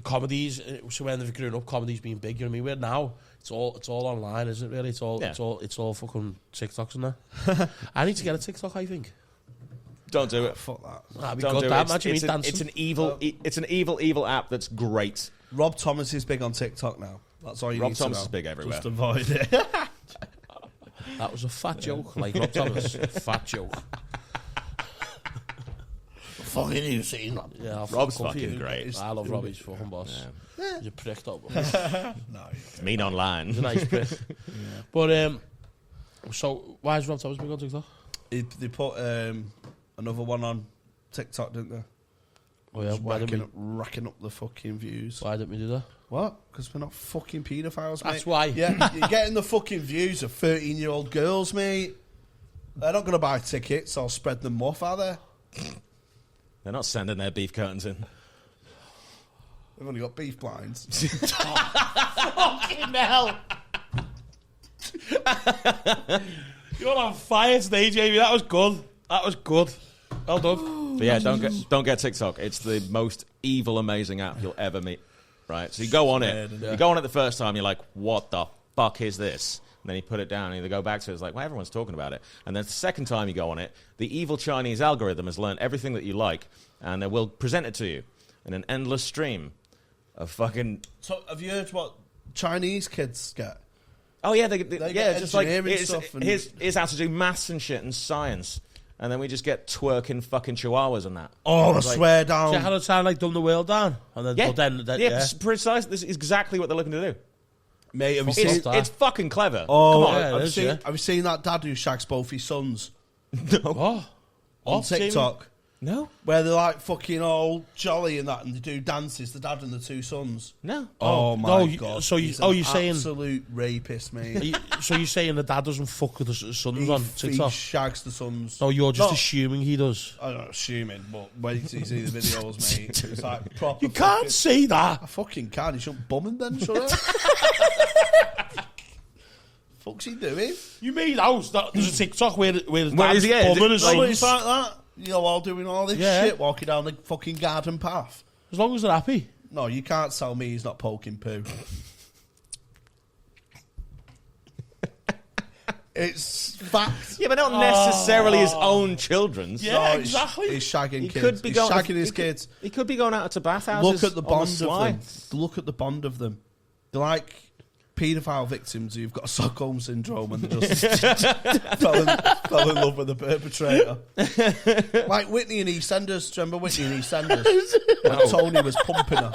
Speaker 2: comedies. So when they've grown up, comedies being big. You know what I mean? Where now it's all online, isn't it? Really, it's all fucking TikToks and that. I need to get a TikTok. I think.
Speaker 3: Don't do it.
Speaker 1: Fuck that.
Speaker 2: That'd be
Speaker 3: Don't
Speaker 2: good.
Speaker 3: do
Speaker 2: That
Speaker 3: it. It's an evil app that's great.
Speaker 1: Rob Thomas is big on TikTok now. That's all you
Speaker 3: Rob
Speaker 1: need
Speaker 3: Thomas
Speaker 1: to know.
Speaker 3: is big everywhere.
Speaker 1: Just avoid it.
Speaker 2: That was a fat joke, like Rob Thomas. Fat joke.
Speaker 1: Fucking you seen that?
Speaker 2: Yeah,
Speaker 3: Rob's fucking great.
Speaker 2: I love Rob. He's fucking boss.
Speaker 1: Yeah.
Speaker 2: He's a prick, though.
Speaker 1: No.
Speaker 3: It's mean online.
Speaker 2: He's a nice prick. But so why is Rob Thomas big on TikTok?
Speaker 1: They put another one on TikTok, didn't they?
Speaker 2: Oh yeah,
Speaker 1: racking up the fucking views.
Speaker 2: Why didn't we do that?
Speaker 1: What? Because we're not fucking paedophiles, mate.
Speaker 2: That's why.
Speaker 1: Yeah, you're getting the fucking views of 13-year-old girls, mate. They're not going to buy tickets or spread them off, are they?
Speaker 3: They're not sending their beef curtains in.
Speaker 1: They've only got beef blinds.
Speaker 2: Fucking hell! You're on fire today, Jamie. That was good. Well done.
Speaker 3: But yeah, don't get TikTok. It's the most evil, amazing app you'll ever meet. Right? So you go on it. You go on it the first time, you're like, what the fuck is this? And then you put it down and you go back to it. It's like, well, everyone's talking about it. And then the second time you go on it, the evil Chinese algorithm has learned everything that you like, and it will present it to you in an endless stream of fucking...
Speaker 1: So, have you heard what Chinese kids get?
Speaker 3: Oh, yeah,
Speaker 1: They get
Speaker 3: just like,
Speaker 1: stuff and-
Speaker 3: here's how to do maths and shit and science. And then we just get twerking fucking chihuahuas and that.
Speaker 1: Oh, I
Speaker 3: Like-
Speaker 1: swear down.
Speaker 2: So how to sound like dumb the world down? And then,
Speaker 3: Yeah,
Speaker 2: yeah.
Speaker 3: precisely. This is exactly what they're looking to do.
Speaker 1: Mate, have you seen...
Speaker 3: It's fucking clever.
Speaker 1: Oh,
Speaker 3: Come on.
Speaker 2: Yeah, it is, yeah.
Speaker 1: have you seen that dad who shags both his sons
Speaker 2: What?
Speaker 1: on TikTok?
Speaker 3: No?
Speaker 1: Where they're like fucking all jolly and that, and they do dances, the dad and the two sons.
Speaker 3: No.
Speaker 1: Oh, my
Speaker 2: no,
Speaker 1: God.
Speaker 2: so you-
Speaker 1: He's
Speaker 2: oh,
Speaker 1: an
Speaker 2: you're saying-
Speaker 1: absolute rapist, mate.
Speaker 2: So you're saying the dad doesn't fuck with the sons on
Speaker 1: He
Speaker 2: TikTok?
Speaker 1: shags the sons.
Speaker 2: No, you're just
Speaker 1: No.
Speaker 2: assuming he does.
Speaker 1: I'm not assuming, but wait till you see the videos, mate. It's like proper.
Speaker 2: You can't say that.
Speaker 1: I fucking can. You shouldn't bum him then, should I? Fuck's he doing?
Speaker 2: You made out that there's a TikTok where his
Speaker 3: Well,
Speaker 2: dad's
Speaker 3: is he- yeah,
Speaker 2: bumming his
Speaker 1: No,
Speaker 2: sons.
Speaker 1: it's like that. You know, all doing all this
Speaker 2: Yeah.
Speaker 1: shit, walking down the fucking garden path.
Speaker 2: As long as they're happy.
Speaker 1: No, you can't tell me he's not poking poo. It's fact.
Speaker 3: Yeah, but not necessarily his own children's.
Speaker 2: Yeah,
Speaker 1: No, he's-
Speaker 2: exactly.
Speaker 1: He's shagging
Speaker 3: He
Speaker 1: kids.
Speaker 3: could be
Speaker 1: He's
Speaker 3: going,
Speaker 1: shagging his
Speaker 3: he could-
Speaker 1: kids.
Speaker 3: He could be going out to bathhouses.
Speaker 1: Look at the bond of
Speaker 3: sly.
Speaker 1: them. Look at the bond of them. They're like paedophile victims who've got Stockholm syndrome and they just fell in love with the perpetrator. Like Whitney and EastEnders. Do you remember Whitney and EastEnders? When Tony was pumping her.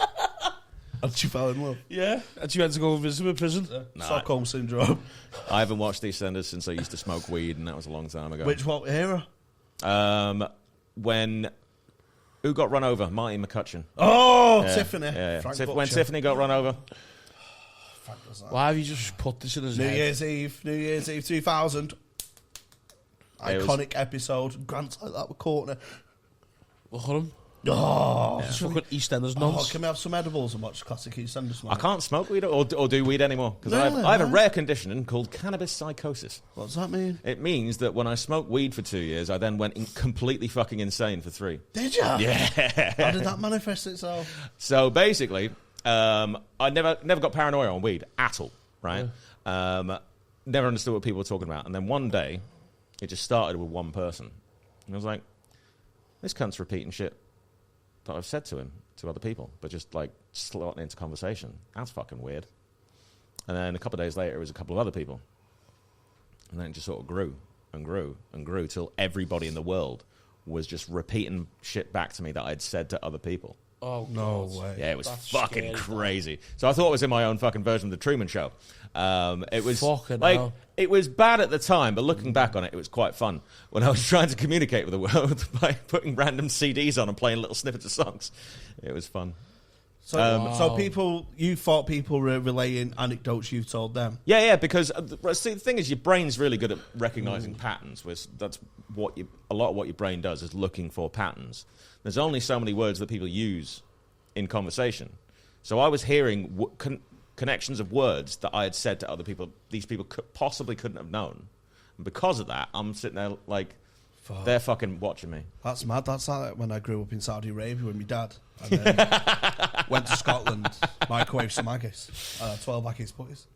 Speaker 1: And you fell in love.
Speaker 2: Yeah, and she went to go visit him in prison.
Speaker 1: Stockholm syndrome.
Speaker 3: I haven't watched EastEnders since I used to smoke weed, and that was a long time ago.
Speaker 1: What era?
Speaker 3: When who got run over? Marty McCutcheon.
Speaker 1: Oh,
Speaker 3: Yeah,
Speaker 1: Tiffany.
Speaker 3: Yeah.
Speaker 1: Frank
Speaker 3: When
Speaker 1: Butcher.
Speaker 3: Tiffany got run over.
Speaker 1: Frank does that.
Speaker 2: Why have you just put this in his
Speaker 1: New
Speaker 2: head?
Speaker 1: Year's Eve 2000.
Speaker 3: It was-
Speaker 1: Iconic episode. Grant's like that with Courtney.
Speaker 2: Look at him.
Speaker 1: Oh,
Speaker 2: It's fucking EastEnders
Speaker 1: oh,
Speaker 2: nonce.
Speaker 1: can we have some edibles and watch classic EastEnders?
Speaker 3: I can't smoke weed or do weed anymore because
Speaker 1: Really?
Speaker 3: I have a rare condition called cannabis psychosis.
Speaker 1: What does that mean?
Speaker 3: It means that when I smoked weed for 2 years, I then went completely fucking insane for 3.
Speaker 1: Did you?
Speaker 3: Yeah.
Speaker 1: How did that manifest itself?
Speaker 3: So basically, I never got paranoia on weed at all, right? Never understood what people were talking about. And then one day, it just started with one person. And I was like, this cunt's repeating shit that I've said to him, to other people, but just like slotting into conversation. That's fucking weird. And then a couple of days later, it was a couple of other people. And then it just sort of grew and grew and grew till everybody in the world was just repeating shit back to me that I'd said to other people.
Speaker 2: Oh,
Speaker 1: No
Speaker 2: God.
Speaker 1: way.
Speaker 3: Yeah, it was
Speaker 2: That's
Speaker 3: fucking
Speaker 2: scary,
Speaker 3: crazy. So I thought it was in my own fucking version of the Truman Show. It was
Speaker 2: Fucking
Speaker 3: like
Speaker 2: hell.
Speaker 3: it was bad at the time, but looking back on it, it was quite fun when I was trying to communicate with the world by putting random CDs on and playing little snippets of songs. It was fun.
Speaker 1: So you thought people were relaying anecdotes you've told them.
Speaker 3: Yeah, because see, the thing is, your brain's really good at recognizing patterns. That's what a lot of what your brain does is looking for patterns. There's only so many words that people use in conversation. So I was hearing connections of words that I had said to other people. These people possibly couldn't have known. And because of that, I'm sitting there like, they're fucking watching me.
Speaker 1: That's mad. That's like when I grew up in Saudi Arabia with my dad. And then went to Scotland, microwave some haggis. 12 haggis putties.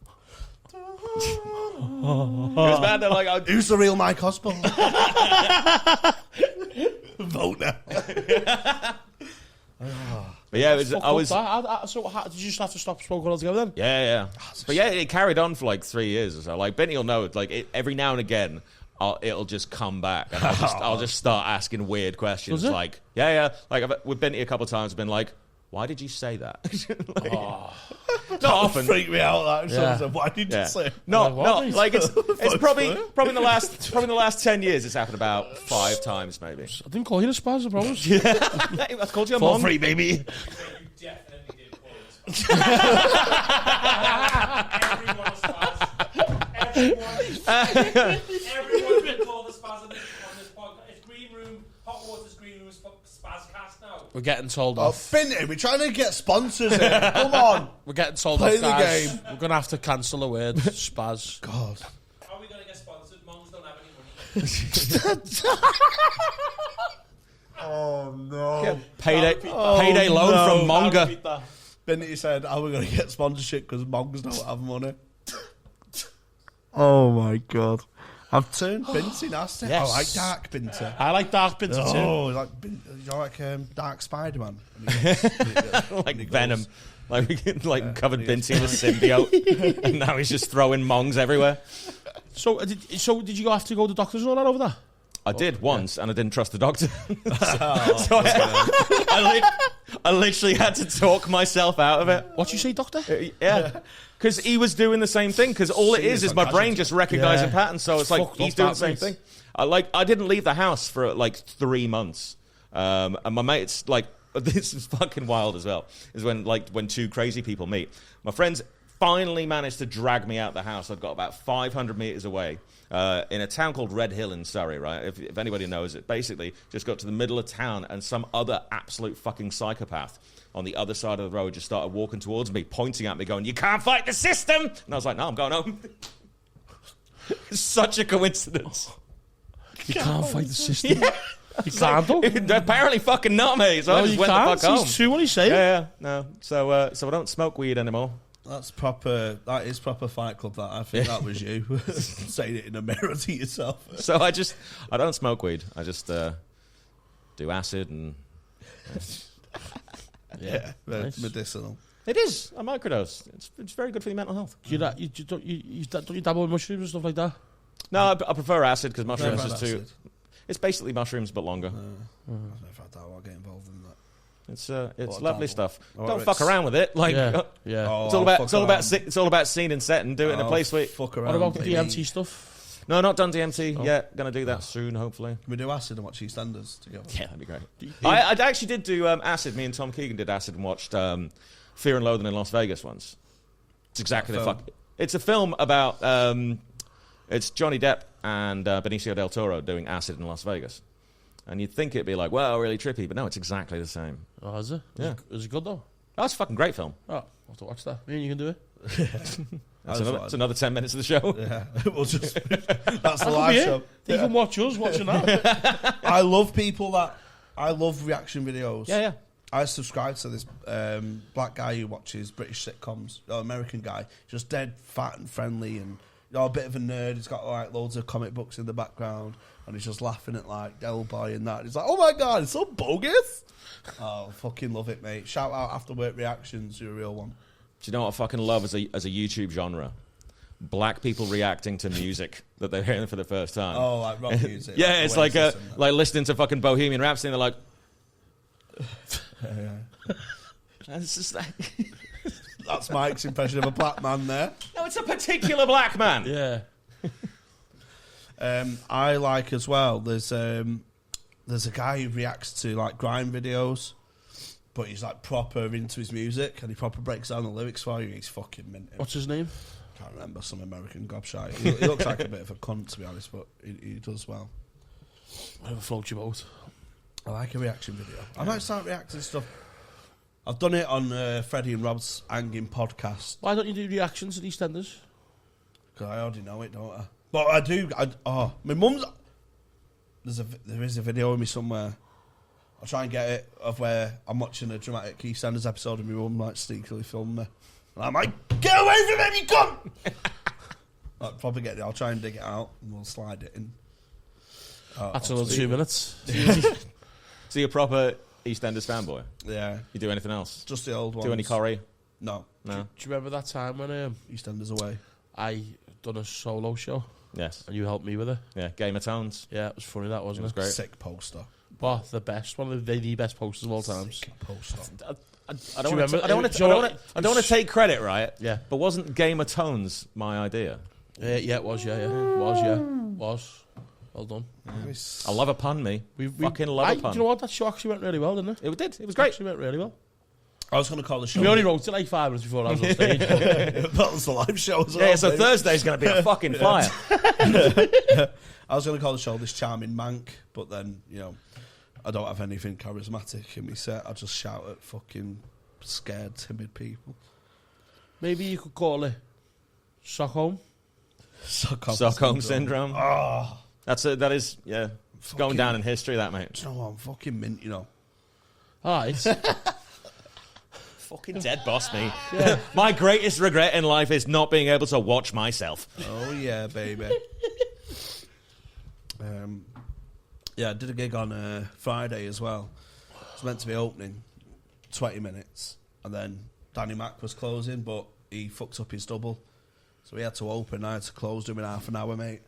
Speaker 3: It was bad. They're like,
Speaker 1: Who's the real Mike Osborne? Vote now.
Speaker 3: but yeah, it was.
Speaker 2: Fuck
Speaker 3: I
Speaker 2: up
Speaker 3: was.
Speaker 2: that. So did you just have to stop smoking altogether then?
Speaker 3: Yeah. But yeah, it carried on for like 3 years or so. Like Benny will know, like every now and again, it'll just come back, and I'll just start asking weird questions.
Speaker 2: Does it?
Speaker 3: Like, yeah. Like with Benny a couple of times, I've been like, "Why did you say that?" Not often.
Speaker 1: Freak me out. That.
Speaker 2: Yeah.
Speaker 1: So why did you say?
Speaker 3: No,
Speaker 2: What?
Speaker 3: like it's probably in the last 10 years. It's happened about 5 times, maybe.
Speaker 2: I didn't call you a spaz, I promise.
Speaker 3: I called you a
Speaker 2: For
Speaker 3: mong.
Speaker 2: free, baby.
Speaker 5: You definitely did call it. Everyone's been called a spaz on this podcast. It's Green Room, Hot Water's Green Room's Spazcast now.
Speaker 2: We're getting told
Speaker 1: Oh,
Speaker 2: off.
Speaker 1: Finny, we're trying to get sponsors here. Come on.
Speaker 2: We're getting told
Speaker 1: Play
Speaker 2: off,
Speaker 1: the
Speaker 2: guys.
Speaker 1: game.
Speaker 2: We're going to have to cancel the word spaz.
Speaker 1: God.
Speaker 5: How are we going to get sponsored? Mums don't have any money.
Speaker 1: Oh, no.
Speaker 3: Payday loan from Monga.
Speaker 1: Benny said, how are we going to get sponsorship because monks don't have money? Oh, my God. I've turned Binty nasty.
Speaker 2: Yes.
Speaker 1: I like dark Binty.
Speaker 2: I like dark bits too.
Speaker 1: Oh, like Dark Spider-Man.
Speaker 3: Like Venom. Like we covered Binty with symbiote, and now he's just throwing mongs everywhere.
Speaker 2: So did you have to go to doctors and all that over there?
Speaker 3: I did once, and I didn't trust the doctor. so I literally had to talk myself out of it.
Speaker 2: What you say, doctor?
Speaker 3: Yeah. Because he was doing the same thing. Because all it is my brain just recognizing patterns. So it's like
Speaker 2: Fucked
Speaker 3: he's
Speaker 2: up,
Speaker 3: doing the
Speaker 2: that,
Speaker 3: same
Speaker 2: mate.
Speaker 3: thing. I didn't leave the house for like 3 months. And my mates, like, this is fucking wild as well, is when 2 crazy people meet. My friends finally managed to drag me out the house. I'd got about 500 meters away in a town called Red Hill in Surrey, right? If anybody knows it, basically just got to the middle of town and some other absolute fucking psychopath on the other side of the road just started walking towards me, pointing at me, going, "You can't fight the system!" And I was like, "No, I'm going home." It's such a coincidence.
Speaker 2: You can't fight the system. Yeah. You can't, though.
Speaker 3: Apparently fucking not, mate. So I
Speaker 2: No,
Speaker 3: just
Speaker 2: you
Speaker 3: went
Speaker 2: can't.
Speaker 3: the fuck home.
Speaker 2: He's true what he's saying.
Speaker 3: Yeah, no. So I don't smoke weed anymore.
Speaker 1: That's proper. That is proper Fight Club. That I think that was you saying it in a mirror to yourself.
Speaker 3: So I don't smoke weed. I just do acid and
Speaker 1: Yeah,
Speaker 2: Nice.
Speaker 1: medicinal.
Speaker 3: it is a microdose. It's very good for your mental health.
Speaker 2: Don't you dabble with mushrooms and stuff like that?
Speaker 3: No, I prefer acid because mushrooms
Speaker 1: Never
Speaker 3: is
Speaker 1: had
Speaker 3: too.
Speaker 1: acid.
Speaker 3: It's basically mushrooms but longer.
Speaker 1: I've never had that. I'll get involved in that.
Speaker 3: It's lovely stuff.
Speaker 1: Oh,
Speaker 3: Don't fuck around with it. Like,
Speaker 2: Yeah.
Speaker 1: Oh,
Speaker 3: it's all about scene and set and do it in a place where.
Speaker 1: Fuck
Speaker 2: What
Speaker 1: around.
Speaker 2: about the
Speaker 1: baby.
Speaker 2: DMT stuff?
Speaker 3: No, not done DMT yet. Going to do that soon, hopefully.
Speaker 1: Can we do acid and watch EastEnders together?
Speaker 3: Yeah, that'd be great. I actually did do acid. Me and Tom Keegan did acid and watched Fear and Loathing in Las Vegas once. It's exactly the fuck. It's a film about it's Johnny Depp and Benicio del Toro doing acid in Las Vegas, and you'd think it'd be like, well, really trippy, but no, it's exactly the same.
Speaker 2: Oh, is it?
Speaker 3: Yeah.
Speaker 2: Is it good though?
Speaker 3: That's a fucking great film.
Speaker 2: Oh, I'll have to watch that. Me and you can do it.
Speaker 3: It's another 10 minutes of the show.
Speaker 1: Yeah, we'll just. That's the
Speaker 2: That'll
Speaker 1: live
Speaker 2: be it.
Speaker 1: show.
Speaker 2: You can watch us watching that.
Speaker 1: I love people that. I love reaction videos.
Speaker 3: Yeah.
Speaker 1: I subscribe to this black guy who watches British sitcoms, American guy, just dead fat and friendly and a bit of a nerd. He's got like loads of comic books in the background and he's just laughing at like Del Boy and that. He's like, oh my god, it's so bogus. Oh, fucking love it, mate. Shout out After Work Reactions, you're a real one.
Speaker 3: Do you know what I fucking love as a YouTube genre? Black people reacting to music that they're hearing for the first time.
Speaker 1: Oh, like rock music.
Speaker 3: Yeah, it's like listening to fucking Bohemian Rhapsody and they're like... It's just like...
Speaker 1: That's Mike's impression of a black man there.
Speaker 3: No, it's a particular black man.
Speaker 2: Yeah.
Speaker 1: I like as well. There's a guy who reacts to like grime videos, but he's like proper into his music and he proper breaks down the lyrics for you. He's fucking minty.
Speaker 2: What's his name?
Speaker 1: Can't remember, some American gobshite. He looks like a bit of a cunt, to be honest, but he does well.
Speaker 2: Whatever floats your boat.
Speaker 1: I like a reaction video. I might start reacting to stuff. I've done it on Freddie and Rob's hanging podcast.
Speaker 2: Why don't you do reactions at EastEnders?
Speaker 1: Because I already know it, don't I? But I do. My mum's. There is a video of me somewhere. I'll try and get it of where I'm watching a dramatic EastEnders episode and my mum like sneakily filmed me. And I'm like, get away from him, you cunt! I'll probably get it. I'll try and dig it out and we'll slide it in.
Speaker 2: That's another 2 minutes.
Speaker 3: So you're a proper EastEnders fanboy?
Speaker 1: Yeah.
Speaker 3: You do anything else?
Speaker 1: Just the old ones.
Speaker 3: Do any Corrie?
Speaker 1: No.
Speaker 3: No?
Speaker 2: Do you remember that time when
Speaker 1: EastEnders away.
Speaker 2: I done a solo show
Speaker 3: Yes.
Speaker 2: and you helped me with it?
Speaker 3: Yeah, Game of Tones.
Speaker 2: Yeah, it was funny, that wasn't it?
Speaker 3: was great.
Speaker 1: Sick poster.
Speaker 2: But the best, one of the best posters of all times.
Speaker 1: Sick poster.
Speaker 3: I don't want to take credit, right?
Speaker 2: Yeah.
Speaker 3: But wasn't Game of Tones my idea?
Speaker 2: Yeah, it was, yeah. It was. Well done.
Speaker 3: I love a pun, me. We fucking love a pun.
Speaker 2: Do you know what? That show actually went really well, didn't it?
Speaker 3: It did. It was
Speaker 2: It
Speaker 3: great.
Speaker 2: actually went really well.
Speaker 1: I was going to call the show.
Speaker 2: We only wrote it like 5 minutes before I was on stage.
Speaker 1: That was the live show as well.
Speaker 3: Yeah, so
Speaker 1: baby.
Speaker 3: Thursday's going to be a fucking flyer.
Speaker 1: I was going to call the show This Charming Mank, but then, I don't have anything charismatic in my set. I just shout at fucking scared, timid people.
Speaker 2: Maybe you could call it Stockholm.
Speaker 3: Stockholm Syndrome.
Speaker 1: Oh,
Speaker 3: That is, yeah. It's going down in history, that, mate.
Speaker 1: do you know what? I'm fucking mint,
Speaker 2: Alright.
Speaker 3: Fucking dead boss, me. Yeah. My greatest regret in life is not being able to watch myself.
Speaker 1: Oh, yeah, baby. Yeah, I did a gig on Friday as well. It was meant to be opening 20 minutes, and then Danny Mac was closing, but he fucked up his double. So we had to open, I had to close him in half an hour, mate.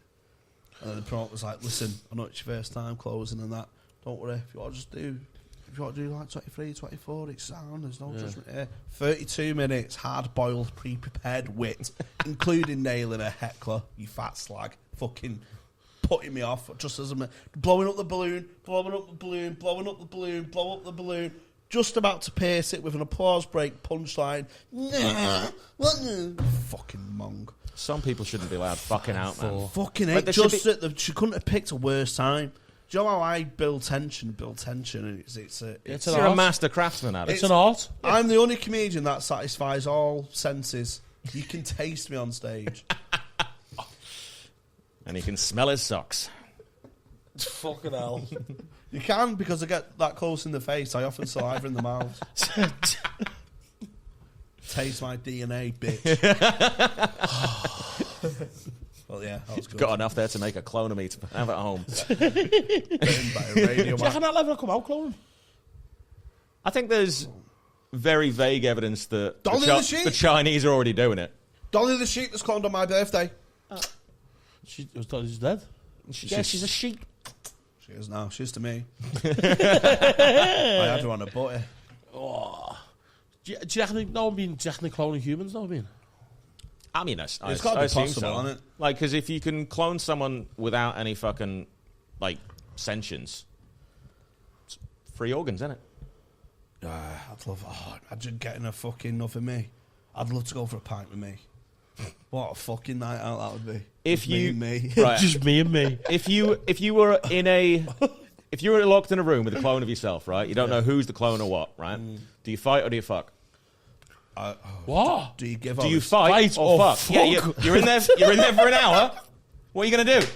Speaker 1: And then the promoter was like, listen, I know it's your first time closing and that. Don't worry, if you want to do like 23, 24, it's sound, there's no judgment here. 32 minutes, hard-boiled, pre-prepared wit, including nailing a heckler, you fat slag. Fucking putting me off, just as I'm blowing up the balloon, blowing up the balloon, blowing up the balloon, blow up the balloon. Just about to pierce it with an applause break punchline. Fucking mong.
Speaker 3: Some people shouldn't be allowed fucking out, man.
Speaker 1: Fucking
Speaker 3: Like,
Speaker 1: hate. She couldn't have picked a worse time. Do you know how I build tension? And it's
Speaker 3: You're a master craftsman at it.
Speaker 2: It's an art.
Speaker 1: I'm the only comedian that satisfies all senses. You can taste me on stage.
Speaker 3: And he can smell his socks.
Speaker 2: Fucking hell.
Speaker 1: You can, because I get that close in the face. I often saliva in the mouth. Taste my DNA, bitch. Well, yeah, that was good.
Speaker 3: Got enough there to make a clone of me to have at home.
Speaker 1: By a radio
Speaker 2: Do you reckon that'll ever come out, cloning?
Speaker 3: I think there's very vague evidence that
Speaker 1: Dolly the sheep.
Speaker 3: the Chinese are already doing it.
Speaker 1: Dolly the sheep was cloned on my birthday.
Speaker 2: She's dead.
Speaker 3: She's a sheep.
Speaker 1: She is now. She's to me. I had her on a butty.
Speaker 2: Oh. Do you reckon no one being cloning humans, though,
Speaker 3: I mean,
Speaker 1: It's got to be
Speaker 3: assume
Speaker 1: possible,
Speaker 3: so.
Speaker 1: isn't it?
Speaker 3: Like, because if you can clone someone without any fucking, like, sentience, it's free organs, isn't it?
Speaker 1: I'd love. Oh, imagine getting a fucking enough of me. I'd love to go for a pint with me. What a fucking night out that would be.
Speaker 3: If
Speaker 1: me
Speaker 3: you,
Speaker 1: and me.
Speaker 3: right,
Speaker 2: Just me and me.
Speaker 3: if you were locked in a room with a clone of yourself, right? You don't know who's the clone or what, right? Do you fight or do you fuck?
Speaker 2: What?
Speaker 1: Do you give?
Speaker 3: Do you
Speaker 1: us-
Speaker 3: fight or fuck?
Speaker 2: fuck?
Speaker 3: Yeah, you're in there. You're in there for an hour. What are you gonna do?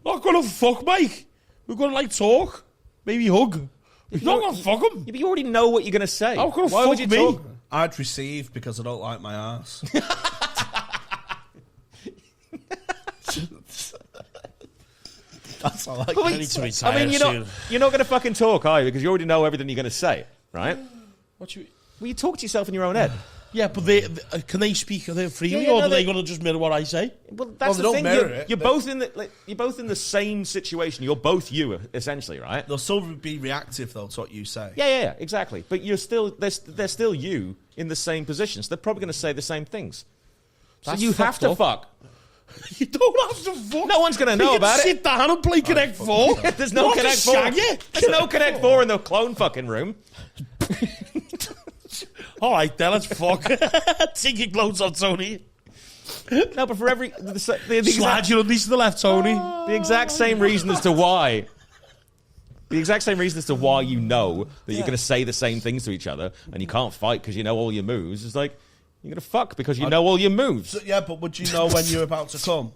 Speaker 2: We're not gonna fuck, Mike. We're gonna like talk, maybe hug. You're not gonna fuck him.
Speaker 3: Yeah, but you already know what you're gonna say.
Speaker 2: How can I
Speaker 3: Why would
Speaker 2: fuck
Speaker 3: you
Speaker 2: me?
Speaker 3: talk?
Speaker 1: I'd receive because I don't like my ass. That's all I
Speaker 3: But
Speaker 1: can
Speaker 2: I need to retire
Speaker 3: I mean,
Speaker 2: soon.
Speaker 3: you're not gonna fucking talk, are you? Because you already know everything you're gonna say, right?
Speaker 2: What you?
Speaker 3: Well, you talk to yourself in your own head.
Speaker 2: Yeah, but can they speak freely,
Speaker 3: Yeah,
Speaker 2: or
Speaker 3: no,
Speaker 2: are they
Speaker 3: they-
Speaker 2: going to just mirror what I say?
Speaker 3: Well, that's
Speaker 1: they
Speaker 3: the
Speaker 1: don't
Speaker 3: thing.
Speaker 1: mirror
Speaker 3: You're,
Speaker 1: it.
Speaker 3: you're
Speaker 1: They-
Speaker 3: both in the you're both in the same situation. You're both you, essentially, right?
Speaker 1: They'll still be reactive though to what you say.
Speaker 3: Yeah, exactly. But you're still they're still you in the same position. So they're probably going to say the same things. So
Speaker 2: That's
Speaker 3: you have
Speaker 2: fucked
Speaker 3: to
Speaker 2: up.
Speaker 3: fuck.
Speaker 2: You don't have to fuck.
Speaker 3: No one's going to know
Speaker 2: You
Speaker 3: about
Speaker 2: can
Speaker 3: it.
Speaker 2: sit down and play Connect 4.
Speaker 3: There's no
Speaker 2: Not
Speaker 3: Connect
Speaker 2: just
Speaker 3: 4.
Speaker 2: shag you.
Speaker 3: There's no Connect 4 in the clone fucking room.
Speaker 2: All right, then let's fuck. Take your clothes off, Tony.
Speaker 3: No, but for every the
Speaker 2: Slide your undies to the left, Tony.
Speaker 3: the exact same reason as to why. The exact same reason as to why you know that you're going to say the same things to each other and you can't fight because you know all your moves. It's like, you're going to fuck because you know all your moves.
Speaker 1: So, yeah, but would you know when you're about to come?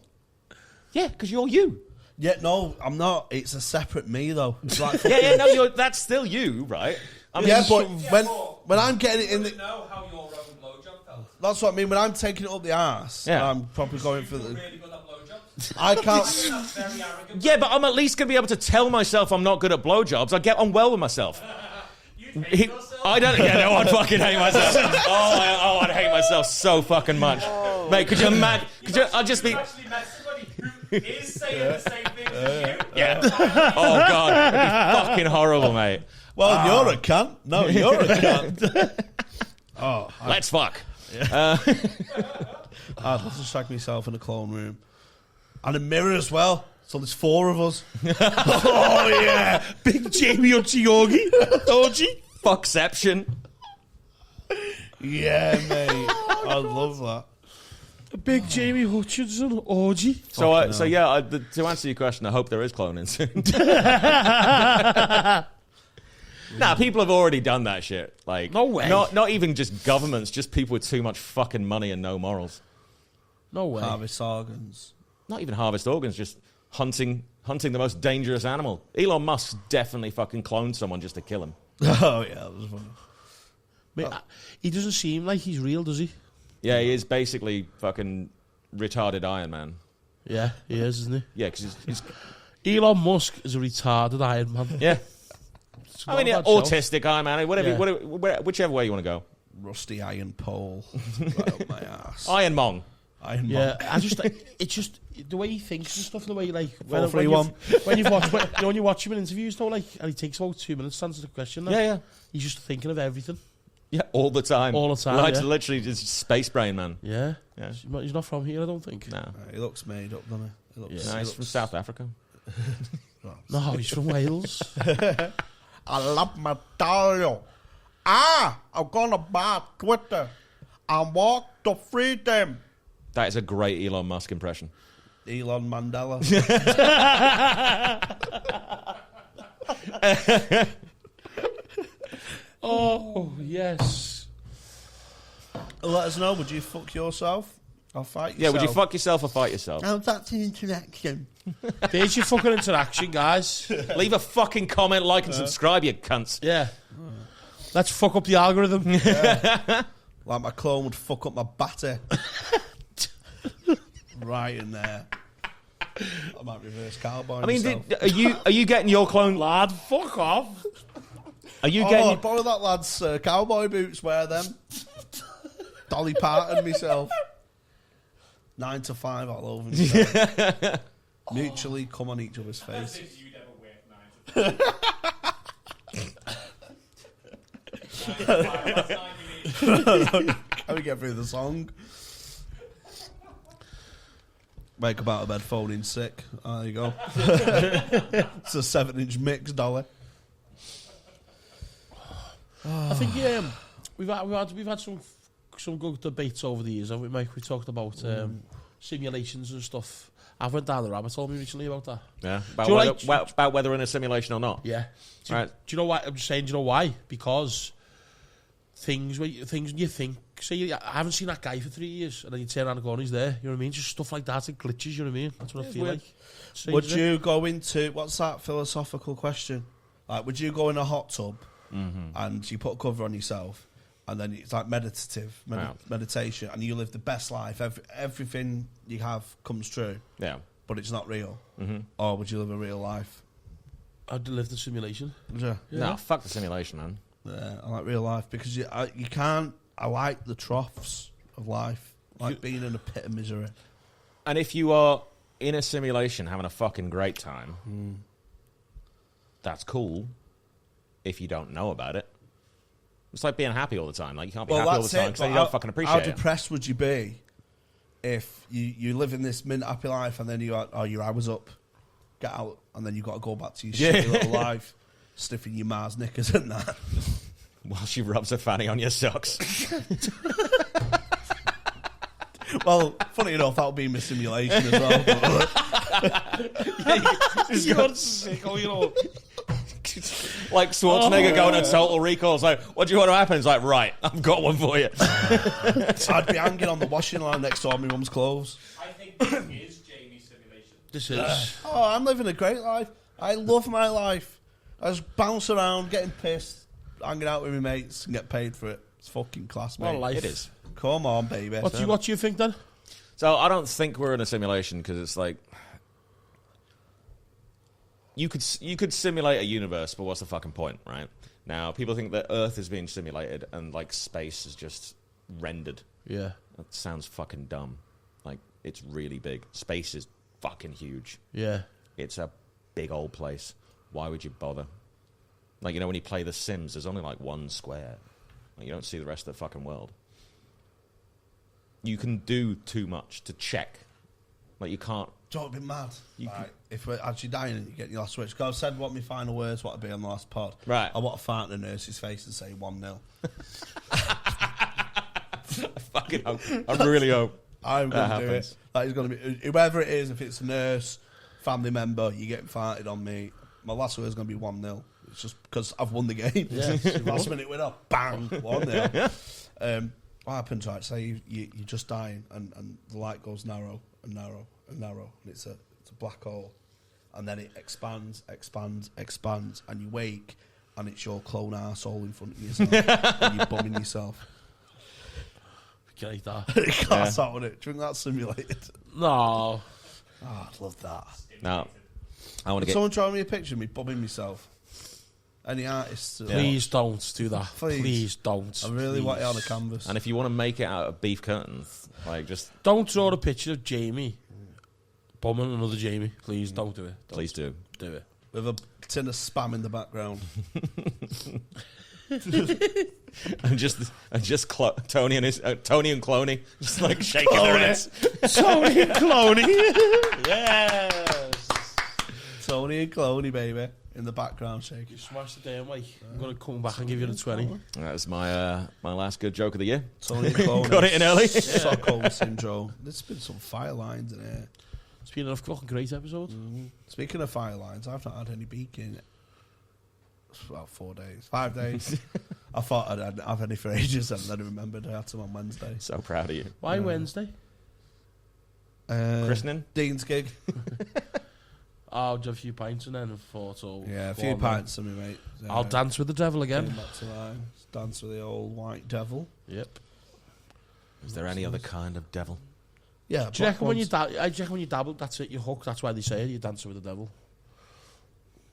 Speaker 3: Yeah, because you're you.
Speaker 1: Yeah, no, I'm not. It's a separate me though. It's like
Speaker 3: Yeah, no, that's still you, right? I mean,
Speaker 1: yeah, but
Speaker 5: but
Speaker 1: when I'm getting it in
Speaker 5: you
Speaker 1: the,
Speaker 5: know how your own blowjob felt.
Speaker 1: that's what I mean. When I'm taking it up the arse,
Speaker 3: Yeah.
Speaker 1: I'm probably going for the.
Speaker 5: Really good at blowjobs.
Speaker 1: I can't.
Speaker 5: That's very arrogant.
Speaker 3: yeah, but I'm at least going to be able to tell myself I'm not good at blowjobs. I get on well with myself.
Speaker 5: You hate yourself.
Speaker 3: I don't. Yeah, no, I'd fucking hate myself. I'd hate myself so fucking much, mate. Could you imagine? I'd just be.
Speaker 5: You actually met somebody who is saying the same thing as you.
Speaker 3: Yeah. Oh god, it'd be fucking horrible, mate.
Speaker 1: Well, you're a cunt. No, you're a cunt.
Speaker 3: Let's fuck.
Speaker 1: I'd love to shag myself in a clone room, and a mirror as well. So there's 4 of us.
Speaker 2: Oh, yeah. Big Jamie Uchiyogi. Orgy.
Speaker 3: Fuckception.
Speaker 1: Yeah, mate. I love that.
Speaker 2: Big Jamie Hutchinson. Orgy.
Speaker 3: So to answer your question, I hope there is cloning soon. Nah, people have already done that shit. Like,
Speaker 2: No way.
Speaker 3: Not even just governments, just people with too much fucking money and no morals.
Speaker 2: No way.
Speaker 1: Harvest organs.
Speaker 3: Not even harvest organs, just hunting the most dangerous animal. Elon Musk definitely fucking cloned someone just to kill him.
Speaker 1: Oh yeah, that was funny.
Speaker 2: Mate, he doesn't seem like he's real, does he?
Speaker 3: Yeah, he is basically fucking retarded Iron Man.
Speaker 2: Yeah, he is, isn't he?
Speaker 3: Yeah, because he's
Speaker 2: Elon Musk is a retarded Iron Man.
Speaker 3: yeah.
Speaker 2: It's
Speaker 3: I mean,
Speaker 2: not a bad show.
Speaker 3: autistic Iron Man, whatever,
Speaker 2: Yeah.
Speaker 3: whichever way you want to go.
Speaker 1: Rusty iron pole right up my ass.
Speaker 3: Iron Mong.
Speaker 1: Iron
Speaker 2: Yeah,
Speaker 1: Mong.
Speaker 2: I just it's just the way he thinks and stuff, and the way like when
Speaker 1: 4-3-1.
Speaker 2: you watch him in interviews, though, like, and he takes about 2 minutes to answer the question. Like,
Speaker 3: Yeah.
Speaker 2: he's just thinking of everything.
Speaker 3: Yeah, all the time.
Speaker 2: All the time,
Speaker 3: Right,
Speaker 2: yeah.
Speaker 3: literally just space brain, man.
Speaker 2: Yeah,
Speaker 3: Yeah.
Speaker 2: He's not from here, I don't think.
Speaker 3: No.
Speaker 1: He looks made up, doesn't he? He looks,
Speaker 3: No,
Speaker 1: he
Speaker 3: he's
Speaker 1: looks-
Speaker 3: from South Africa.
Speaker 2: No, he's from Wales.
Speaker 1: I love my Mario. I'm gonna buy Twitter and walk to freedom.
Speaker 3: That is a great Elon Musk impression.
Speaker 1: Elon Mandela.
Speaker 2: Oh yes.
Speaker 1: Let us know. Would you fuck yourself? I'll fight
Speaker 3: Yeah,
Speaker 1: yourself.
Speaker 3: would you fuck yourself or fight yourself?
Speaker 1: Oh, that's an interaction.
Speaker 2: There's your fucking interaction, guys.
Speaker 3: Leave a fucking comment, like, and subscribe, you cunts.
Speaker 2: Yeah. Let's fuck up the algorithm.
Speaker 1: Like my clone would fuck up my batty. Right in there. I might reverse cowboy.
Speaker 3: I mean,
Speaker 1: myself.
Speaker 3: are you getting your clone?
Speaker 2: Lad, fuck off.
Speaker 3: Are you
Speaker 1: Oh,
Speaker 3: getting?
Speaker 1: borrow that lad's cowboy boots. Wear them. Dolly Parton myself. 9 to 5 all over myself. Mutually come on each other's face.
Speaker 5: If you never wear 9 to 5. That's 90 minutes.
Speaker 1: Can we get through the song? Wake up out of bed, phone in sick. Oh, there you go. It's a 7-inch mix, dolly.
Speaker 2: I think we've had some good debates over the years, haven't we, Mike? We talked about simulations and stuff. I went down the rabbit hole recently about that.
Speaker 3: Yeah,
Speaker 2: about
Speaker 3: whether in a simulation or not.
Speaker 2: Yeah.
Speaker 3: Right.
Speaker 2: Do you know why? I'm just saying. Do you know why? Because things when you think. Say, I haven't seen that guy for 3 years, and then you turn around and go, he's there. You know what I mean? Just stuff like that, it glitches. You know what I mean? That's what I feel
Speaker 3: weird.
Speaker 2: like. Strange,
Speaker 1: Would
Speaker 2: isn't it?
Speaker 1: you go into, what's that philosophical question? Like, would you go in a hot tub and you put a cover on yourself, and then it's like meditation, and you live the best life, everything you have comes true, but it's not real? Or would you live a real life?
Speaker 2: I'd live the simulation.
Speaker 1: Yeah.
Speaker 3: No, fuck the simulation, man.
Speaker 1: Yeah, I like real life because you can't. I like the troughs of life, like being in a pit of misery.
Speaker 3: And if you are in a simulation having a fucking great time, that's cool. If you don't know about it, it's like being happy all the time. Like you can't be happy all the time because you don't fucking appreciate it.
Speaker 1: How depressed would you be if you live in this mint happy life and then you go, oh, your hour's up, get out, and then you got to go back to your shitty little life, sniffing your Mars knickers and that.
Speaker 3: While she rubs a fanny on your socks.
Speaker 1: Well, funny enough, that'll be my simulation as well.
Speaker 2: You're sick, you know.
Speaker 3: Like Schwarzenegger going to Total Recall. It's like, what do you want to happen? It's like, right, I've got one for you.
Speaker 1: I'd be hanging on the washing line next to all my mum's clothes.
Speaker 5: I think this is Jamie's simulation.
Speaker 2: This is.
Speaker 1: Oh, I'm living a great life. I love my life. I just bounce around, getting pissed, hanging out with my mates, and get paid for it. It's fucking class, mate.
Speaker 2: What a life.
Speaker 3: It is.
Speaker 1: Come on, baby.
Speaker 2: What do you think then?
Speaker 3: So I don't think we're in a simulation because it's like you could simulate a universe, but what's the fucking point, right? Now people think that Earth is being simulated and like space is just rendered.
Speaker 2: Yeah.
Speaker 3: That sounds fucking dumb. Like it's really big. Space is fucking huge.
Speaker 2: Yeah.
Speaker 3: It's a big old place. Why would you bother? Like, you know, when you play The Sims, there's only like one square. Like, you don't see the rest of the fucking world. You can do too much to check. Like, you can't...
Speaker 1: Don't be mad. Right. If we're actually dying and you get your last switch, because I've said what my final words want to be on the last pod.
Speaker 3: Right.
Speaker 1: I want to fart in the nurse's face and say 1-0.
Speaker 3: I fucking hope. I really hope.
Speaker 1: I'm going to do it. That is going to be... Whoever it is, if it's a nurse, family member, you getting farted on me, my last word is going to be 1-0. It's just because I've won the game. Yeah. Last minute winner, bang, 1-0. What happens, right? Say you're just dying and the light goes narrow and narrow and narrow, and it's a black hole, and then it expands, and you wake, and it's your clone arsehole in front of yourself, and you're bumming yourself.
Speaker 2: Like that.
Speaker 1: Class out with it. Do you think that's simulated?
Speaker 2: No.
Speaker 1: Oh, I'd love that.
Speaker 3: No. I want to get...
Speaker 1: Someone draw me a picture of me bumming myself. Any artists?
Speaker 2: Please don't do that. Please don't.
Speaker 1: I really want it on a canvas.
Speaker 3: And if you want to make it out of beef curtains, like just...
Speaker 2: Don't draw a picture of Jamie bumming another Jamie. Please don't do it.
Speaker 3: Please do.
Speaker 2: Do it.
Speaker 1: With a tin of Spam in the background.
Speaker 3: and just Tony and Cloney just like shaking their heads.
Speaker 2: Tony and Cloney. Yes.
Speaker 1: Tony and Cloney, baby, in the background shaking.
Speaker 2: You smashed the day, Mike. I'm going to come back and give you the 20.
Speaker 3: That was my last good joke of the year.
Speaker 1: Tony and Cloney.
Speaker 3: Got it in early.
Speaker 1: Stockholm syndrome. There's been some fire lines in here.
Speaker 2: It's been a fucking great episode.
Speaker 1: Speaking of fire lines, I've not had any beak in it. It's about 5 days. I thought I hadn't have any for ages, and then I remembered I had some on Wednesday.
Speaker 3: So proud of you.
Speaker 2: Why Wednesday?
Speaker 3: Christening?
Speaker 1: Dean's gig.
Speaker 2: I'll have a few pints and then thought,
Speaker 1: a few pints of me, mate.
Speaker 2: I'll dance with the devil again.
Speaker 1: Back to mine. Dance with the old white devil.
Speaker 2: Yep.
Speaker 3: Is there any other kind of devil?
Speaker 1: Yeah.
Speaker 2: Do you reckon when you dabble, that's it, you're hooked? That's why they say it, you're dancing with the devil.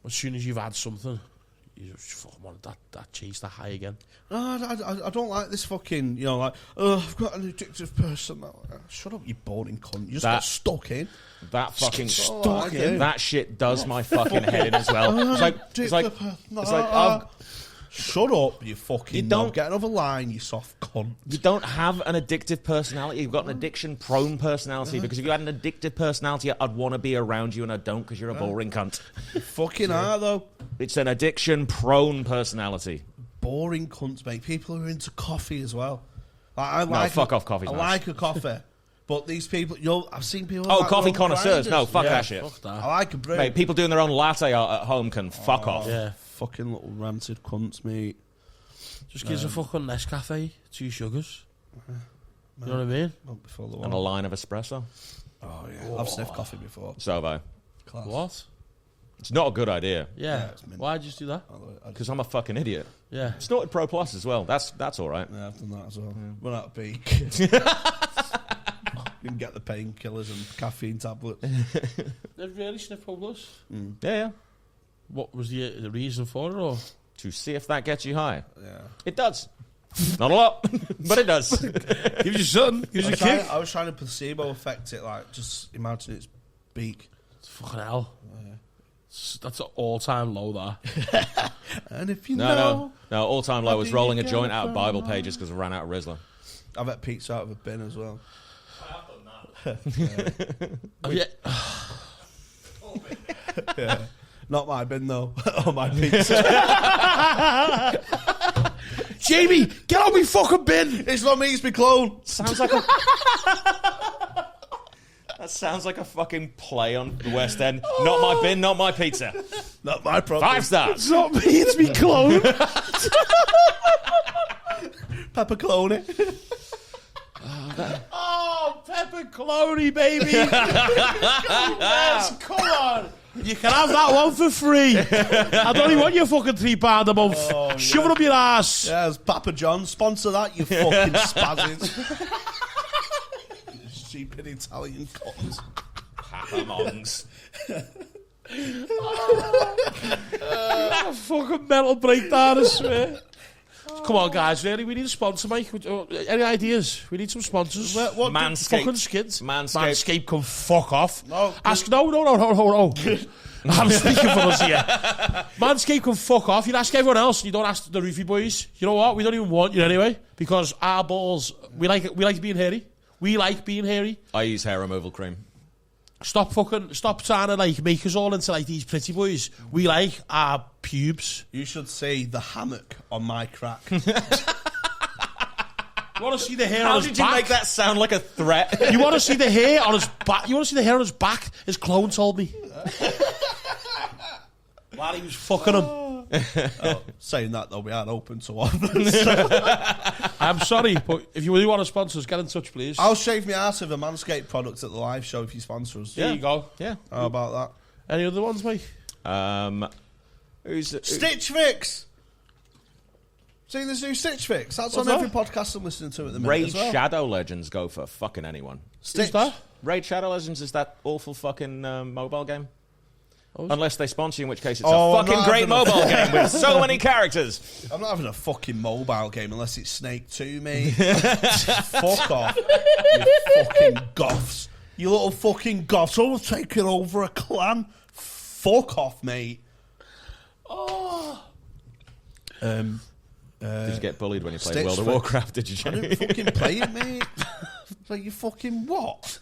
Speaker 2: As soon as you've had something, you just fucking want that chase, that high again.
Speaker 1: No, I don't like this fucking, like, I've got an addictive person. Shut up, you boring cunt. You just got stuck in.
Speaker 3: That fucking
Speaker 1: stuck in.
Speaker 3: That shit does my fucking head in as well. It's like
Speaker 1: Shut up, you fucking
Speaker 3: You don't-
Speaker 1: knob. Get another line, you soft cunt.
Speaker 3: You don't have an addictive personality. You've got an addiction-prone personality. Because if you had an addictive personality, I'd want to be around you, and I don't because you're a boring cunt.
Speaker 1: You fucking are, though.
Speaker 3: It's an addiction-prone personality.
Speaker 1: Boring cunts, mate. People who are into coffee as well.
Speaker 3: Fuck off, coffee's
Speaker 1: I
Speaker 3: nice.
Speaker 1: like a coffee. But these people, I've seen people.
Speaker 3: Oh,
Speaker 1: like
Speaker 3: coffee
Speaker 1: little
Speaker 3: connoisseurs.
Speaker 1: grinders.
Speaker 3: No, fuck that shit.
Speaker 2: Fuck that.
Speaker 1: I like a brew.
Speaker 3: Mate, people doing their own latte at home can fuck off.
Speaker 2: Yeah.
Speaker 1: Fucking little rancid cunts, mate.
Speaker 2: Just gives a fucking Nescafe, 2 sugars. You know what I mean?
Speaker 1: Not before the
Speaker 3: And a line of espresso.
Speaker 1: Oh, yeah. I've sniffed coffee before.
Speaker 3: So have I.
Speaker 1: Class.
Speaker 2: What?
Speaker 3: It's not a good idea.
Speaker 2: Yeah.
Speaker 1: it's mint.
Speaker 2: Why'd you just do that?
Speaker 3: Because I'm a fucking idiot.
Speaker 2: Yeah.
Speaker 3: Snorted Pro Plus as well. That's all right.
Speaker 1: Yeah, I've done that as well. Run out of peak. You can get the painkillers and caffeine tablets.
Speaker 2: Did really sniff Plus?
Speaker 3: Yeah.
Speaker 2: What was the reason for it, or?
Speaker 3: To see if that gets you high.
Speaker 1: Yeah.
Speaker 3: It does. Not a lot, but it does.
Speaker 2: Gives you something. Gives you a kick.
Speaker 1: I was trying to placebo effect it, like, just imagine its beak.
Speaker 2: It's fucking hell. That's an all-time low, that.
Speaker 1: And if you
Speaker 3: No, all-time low was
Speaker 1: think
Speaker 3: rolling a
Speaker 1: you
Speaker 3: joint
Speaker 1: go
Speaker 3: out of
Speaker 1: for
Speaker 3: Bible
Speaker 1: a
Speaker 3: pages because I ran out of Rizzler.
Speaker 1: I've had pizza out of a bin as well.
Speaker 5: I have done that.
Speaker 2: Oh, yeah.
Speaker 1: Yeah. Not my bin, though. Or my pizza.
Speaker 2: Jamie, get on me fucking bin!
Speaker 1: It's not me, it's my clone.
Speaker 3: Sounds like a... That sounds like a fucking play on the West End. Not my bin, not my pizza.
Speaker 1: Not my problem.
Speaker 3: 5 stars.
Speaker 2: It's not me, it's me clone.
Speaker 1: Pepper clone.
Speaker 2: Oh, pepperoni, baby! Yes, come on! You can have that one for free. I don't even want your fucking £3 a month. Shove it up your ass.
Speaker 1: Yeah, it's Papa John. Sponsor that, you fucking spazzes. Stupid Italian cunt.
Speaker 3: Papa Mongs.
Speaker 2: A fucking mental breakdown, I swear. Come on, guys, really? We need a sponsor, Mike. Any ideas? We need some sponsors.
Speaker 1: What
Speaker 3: Manscaped.
Speaker 2: Fucking skids.
Speaker 3: Manscaped.
Speaker 2: Can fuck off.
Speaker 1: No,
Speaker 2: No. I'm speaking for us here. Manscaped can fuck off. You ask everyone else, and you don't ask the roofie boys. You know what? We don't even want you anyway, because our balls, we like being hairy. We like being hairy.
Speaker 3: I use hair removal cream.
Speaker 2: Stop trying to like make us all into like these pretty boys. We like our pubes.
Speaker 1: You should see the hammock on my crack.
Speaker 2: You want to see the hair
Speaker 3: How
Speaker 2: on his
Speaker 3: did you
Speaker 2: back?
Speaker 3: make that sound like a threat?
Speaker 2: You want to see the hair on his back? You want to see the hair on his back? His clone told me. While he was fucking him.
Speaker 1: Saying that, though, we aren't open to offers.
Speaker 2: I'm sorry, but if you really want to sponsor us, get in touch, please.
Speaker 1: I'll shave my ass with a Manscaped product at the live show if you sponsor us.
Speaker 2: There you go.
Speaker 3: Yeah.
Speaker 1: How about
Speaker 2: Any other ones, mate?
Speaker 3: Who's
Speaker 1: that? Stitch Fix! Seen this new Stitch Fix? That's
Speaker 2: What's
Speaker 1: on every
Speaker 2: that?
Speaker 1: podcast I'm listening to at the minute
Speaker 3: Raid
Speaker 1: as well.
Speaker 3: Shadow Legends go for fucking anyone.
Speaker 1: Stitch.
Speaker 2: Who's that?
Speaker 3: Raid Shadow Legends is that awful fucking mobile game.
Speaker 2: Oh,
Speaker 3: Unless they sponsor you, in which case it's
Speaker 1: Oh,
Speaker 3: a
Speaker 1: I'm
Speaker 3: fucking
Speaker 1: not
Speaker 3: great
Speaker 1: having a-
Speaker 3: mobile game with so many characters.
Speaker 1: I'm not having a fucking mobile game unless it's Snake 2, mate. Fuck off. You fucking goths. You little fucking goths. Oh, we're taking over a clan. Fuck off, mate.
Speaker 2: Oh.
Speaker 3: Did you get bullied when you played
Speaker 1: Stitch
Speaker 3: World of
Speaker 1: Fix.
Speaker 3: Warcraft, did you,
Speaker 1: I
Speaker 3: Jamie?
Speaker 1: didn't fucking play it, mate. Like, you fucking what?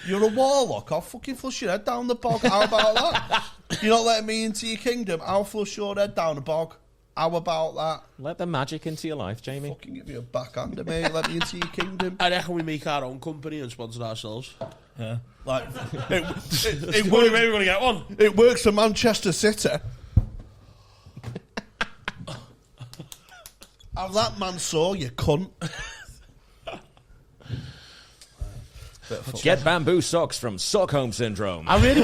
Speaker 1: You're a warlock. I'll fucking flush your head down the bog. How about that? You're not letting me into your kingdom. I'll flush your head down the bog. How about that?
Speaker 3: Let the magic into your life, Jamie.
Speaker 1: Fucking give you a backhander, mate. Let me into your kingdom.
Speaker 2: I reckon we make our own company and sponsor ourselves.
Speaker 1: Yeah. Like, it
Speaker 2: Maybe we're going to get one.
Speaker 1: It works for Manchester City. Have that man saw you cunt.
Speaker 3: Get bamboo socks from Stockholm Syndrome.
Speaker 2: I really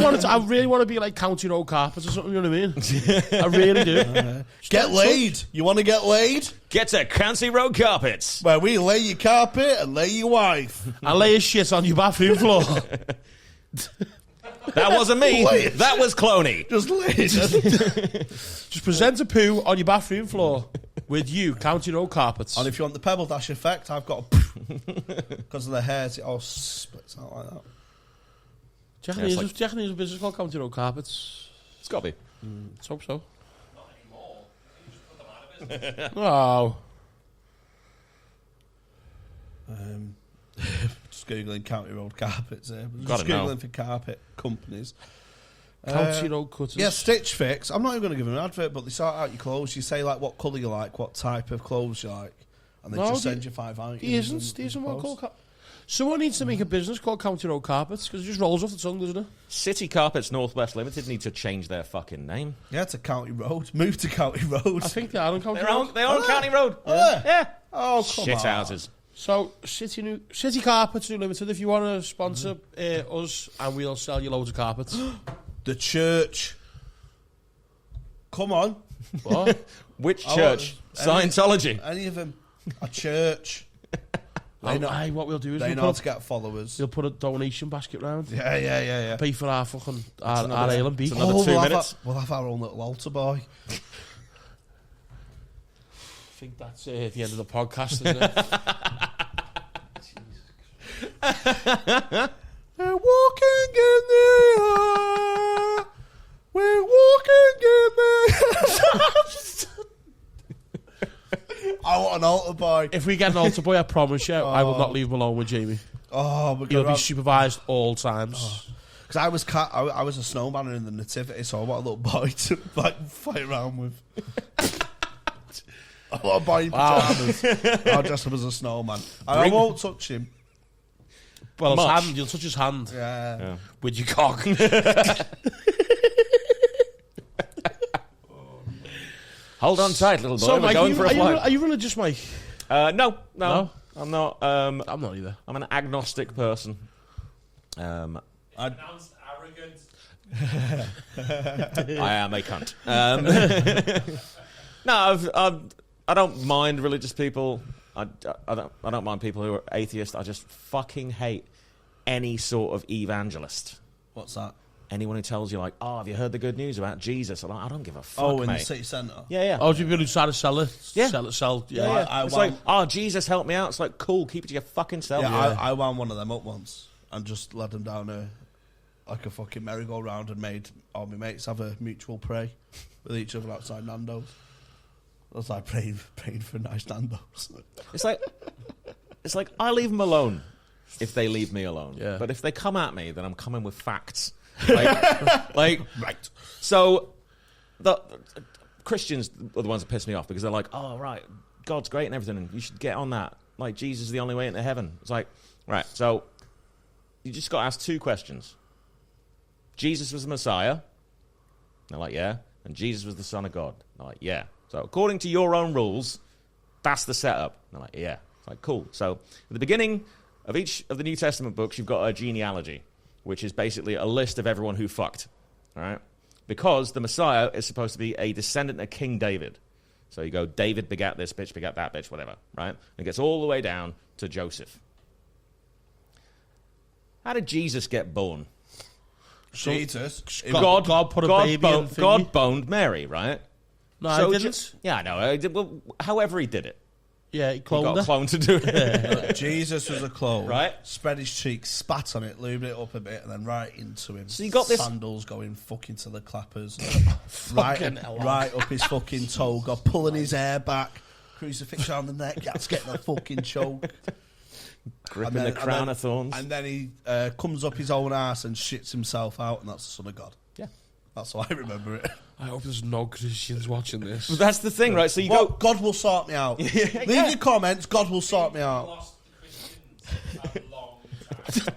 Speaker 2: want to be like County Road Carpets or something, you know what I mean? I really do.
Speaker 1: Get laid. You want to get laid?
Speaker 3: Get to County Road Carpets.
Speaker 1: Well, we lay your carpet and lay your wife.
Speaker 2: I lay a shit on your bathroom floor.
Speaker 3: That wasn't me.
Speaker 1: Wait.
Speaker 3: That was Cloney.
Speaker 1: Just lay.
Speaker 2: Just present a poo on your bathroom floor with you, County Road Carpets.
Speaker 1: And if you want the Pebble Dash effect, I've got because of the hairs, it all splits out like that.
Speaker 2: Do you reckon there's a business called County Road Carpets?
Speaker 3: It's got to be.
Speaker 2: Let's hope so.
Speaker 5: Not anymore. You just put them business.
Speaker 2: Oh.
Speaker 1: Just googling County Road carpets. Just
Speaker 3: Gotta know.
Speaker 1: googling for carpet companies.
Speaker 2: County Road cutters.
Speaker 1: Yeah, Stitch Fix. I'm not even going to give them an advert, but they sort out your clothes. You say like what colour you like, what type of clothes you like, and they just send you 5 items.
Speaker 2: He isn't one called. Someone needs to make a business called County Road Carpets because it just rolls off the tongue, doesn't it?
Speaker 3: City Carpets Northwest Limited need to change their fucking name.
Speaker 1: Yeah, it's a County Road. Move to County Road.
Speaker 2: I think they are on County Road.
Speaker 3: They're on County Road.
Speaker 1: Yeah. Oh, come
Speaker 3: Shit
Speaker 1: on.
Speaker 3: houses.
Speaker 2: So, City Carpets New Limited, if you want to sponsor us, and we'll sell you loads of carpets.
Speaker 1: The church. Come on.
Speaker 2: What?
Speaker 3: Which
Speaker 1: I
Speaker 3: church?
Speaker 1: want-
Speaker 3: Scientology.
Speaker 1: Any of them. A church.
Speaker 2: What we'll do is
Speaker 1: They know how to get followers.
Speaker 2: we'll put a donation basket round.
Speaker 1: Yeah.
Speaker 2: Pay for our fucking our ale and beef.
Speaker 3: another
Speaker 1: Oh,
Speaker 3: 2
Speaker 1: we'll
Speaker 3: minutes.
Speaker 1: we'll have our own little altar boy.
Speaker 2: I think that's the end of the podcast, isn't it?
Speaker 1: We're walking in the air. We're walking in the air. I want an altar boy.
Speaker 2: If we get an altar boy, I promise you, I will not leave him alone with Jamie.
Speaker 1: Oh, we're
Speaker 2: He'll
Speaker 1: going
Speaker 2: be supervised all times.
Speaker 1: because I was a snowman in the nativity, so I want a little boy to like fight around with. I want a boy in pajamas. I'll dress up as a snowman. And I won't touch him.
Speaker 2: Well, his
Speaker 3: Much.
Speaker 2: hand, you'll touch his hand
Speaker 1: Yeah.
Speaker 2: with your cock.
Speaker 3: Hold on tight, little boy.
Speaker 2: So,
Speaker 3: We're
Speaker 2: Mike,
Speaker 3: going for a flight.
Speaker 2: are you religious, Mike?
Speaker 3: No,
Speaker 2: No?
Speaker 3: I'm not.
Speaker 2: I'm not either.
Speaker 3: I'm an agnostic person.
Speaker 5: Pronounced arrogant.
Speaker 3: I am a cunt. No, I don't mind religious people. I don't mind people who are atheists. I just fucking hate any sort of evangelist.
Speaker 1: What's that?
Speaker 3: Anyone who tells you like, "Oh, have you heard the good news about Jesus?" I'm like, I don't give a fuck,
Speaker 1: Oh, in
Speaker 3: mate.
Speaker 1: the city centre.
Speaker 3: Yeah.
Speaker 2: Oh, do you really try to sell it?
Speaker 3: Yeah.
Speaker 2: Sell. Yeah.
Speaker 3: Yeah.
Speaker 1: I
Speaker 3: It's
Speaker 1: want-
Speaker 3: like, oh, Jesus help me out. It's like, cool, keep it to your fucking self.
Speaker 1: Yeah, I wound one of them up once and just led them down a fucking merry-go-round and made all my mates have a mutual pray with each other outside Nando's. I was like praying for nice Nando's.
Speaker 3: It's like I leave them alone if they leave me alone.
Speaker 2: Yeah.
Speaker 3: But if they come at me, then I'm coming with facts. Like
Speaker 1: Right.
Speaker 3: So the Christians are the ones that piss me off because they're like, oh, right, God's great and everything, and you should get on that. Like, Jesus is the only way into heaven. It's like, right, so you just got to ask 2 questions. Jesus was the Messiah. They're like, yeah. And Jesus was the Son of God. They're like, yeah. So according to your own rules, that's the setup. They're like, yeah. It's like, cool. So at the beginning of each of the New Testament books, you've got a genealogy, which is basically a list of everyone who fucked, all right? Because the Messiah is supposed to be a descendant of King David. So you go, David begat this bitch, begat that bitch, whatever, right? And it gets all the way down to Joseph. How did Jesus get born?
Speaker 1: Jesus.
Speaker 2: God put a baby in thingy.
Speaker 3: God boned Mary, right?
Speaker 2: No,
Speaker 3: So
Speaker 2: I didn't.
Speaker 3: yeah, I know. Well, however he did it.
Speaker 2: Yeah, he
Speaker 3: He
Speaker 2: cloned
Speaker 3: got
Speaker 2: her.
Speaker 3: a clone to do it.
Speaker 1: Jesus was a clone.
Speaker 3: Right.
Speaker 1: Spread his cheeks, spat on it, lubed it up a bit, and then right into him.
Speaker 3: So you got this-
Speaker 1: Sandals going fucking to the clappers.
Speaker 2: Fucking hell.
Speaker 1: right up his fucking toe, got pulling his hair back, crucifix around the neck, that's getting a fucking choke.
Speaker 3: Gripping the crown of thorns.
Speaker 1: And then he comes up his own ass and shits himself out, and that's the Son of God.
Speaker 3: Yeah.
Speaker 1: That's how I remember it.
Speaker 2: I hope there's no Christians watching this.
Speaker 3: But that's the thing, right? So you
Speaker 1: Well,
Speaker 3: go...
Speaker 1: God will sort me out. Leave your comments, God will sort me out.
Speaker 5: Lost the Christians a long time.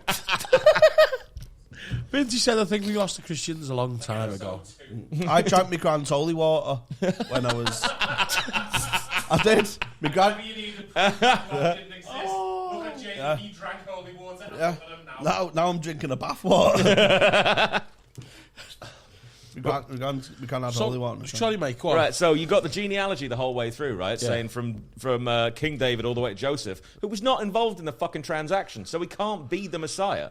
Speaker 2: Vinty said, I think we lost the Christians a long time ago.
Speaker 1: I drank my grand's holy water when I was... I did. My grand...
Speaker 5: Maybe you need to prove that God didn't exist. Look at James, he drank holy water.
Speaker 1: Yeah.
Speaker 5: Look at him now.
Speaker 1: Now I'm drinking a bath water. We can't have holy water.
Speaker 2: Sorry, mate, go on.
Speaker 3: Right, so you got the genealogy the whole way through, right?
Speaker 2: Yeah.
Speaker 3: Saying from King David all the way to Joseph, who was not involved in the fucking transaction, so he can't be the Messiah.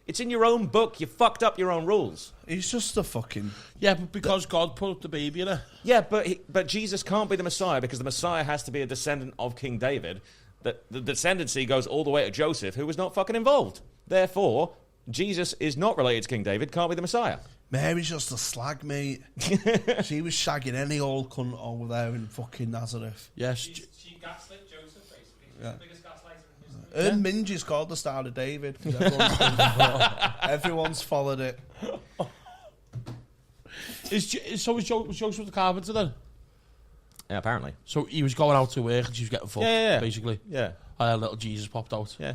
Speaker 3: It's in your own book. You fucked up your own rules.
Speaker 1: He's just a fucking...
Speaker 2: Yeah, but because God put the baby in her.
Speaker 3: Yeah, but Jesus can't be the Messiah because the Messiah has to be a descendant of King David. The descendancy goes all the way to Joseph, who was not fucking involved. Therefore, Jesus is not related to King David, can't be the Messiah.
Speaker 1: Mary's just a slag, mate. She was shagging any old cunt over there in fucking Nazareth.
Speaker 2: Yes.
Speaker 5: She gaslit Joseph, basically. She's
Speaker 1: Yeah.
Speaker 5: the biggest gaslighter in history.
Speaker 1: And Minge is called the Star of David because everyone's followed it.
Speaker 2: Was Joseph the carpenter then?
Speaker 3: Yeah, apparently.
Speaker 2: So he was going out to work and she was getting fucked, basically.
Speaker 3: Yeah.
Speaker 2: And little Jesus popped out.
Speaker 3: Yeah.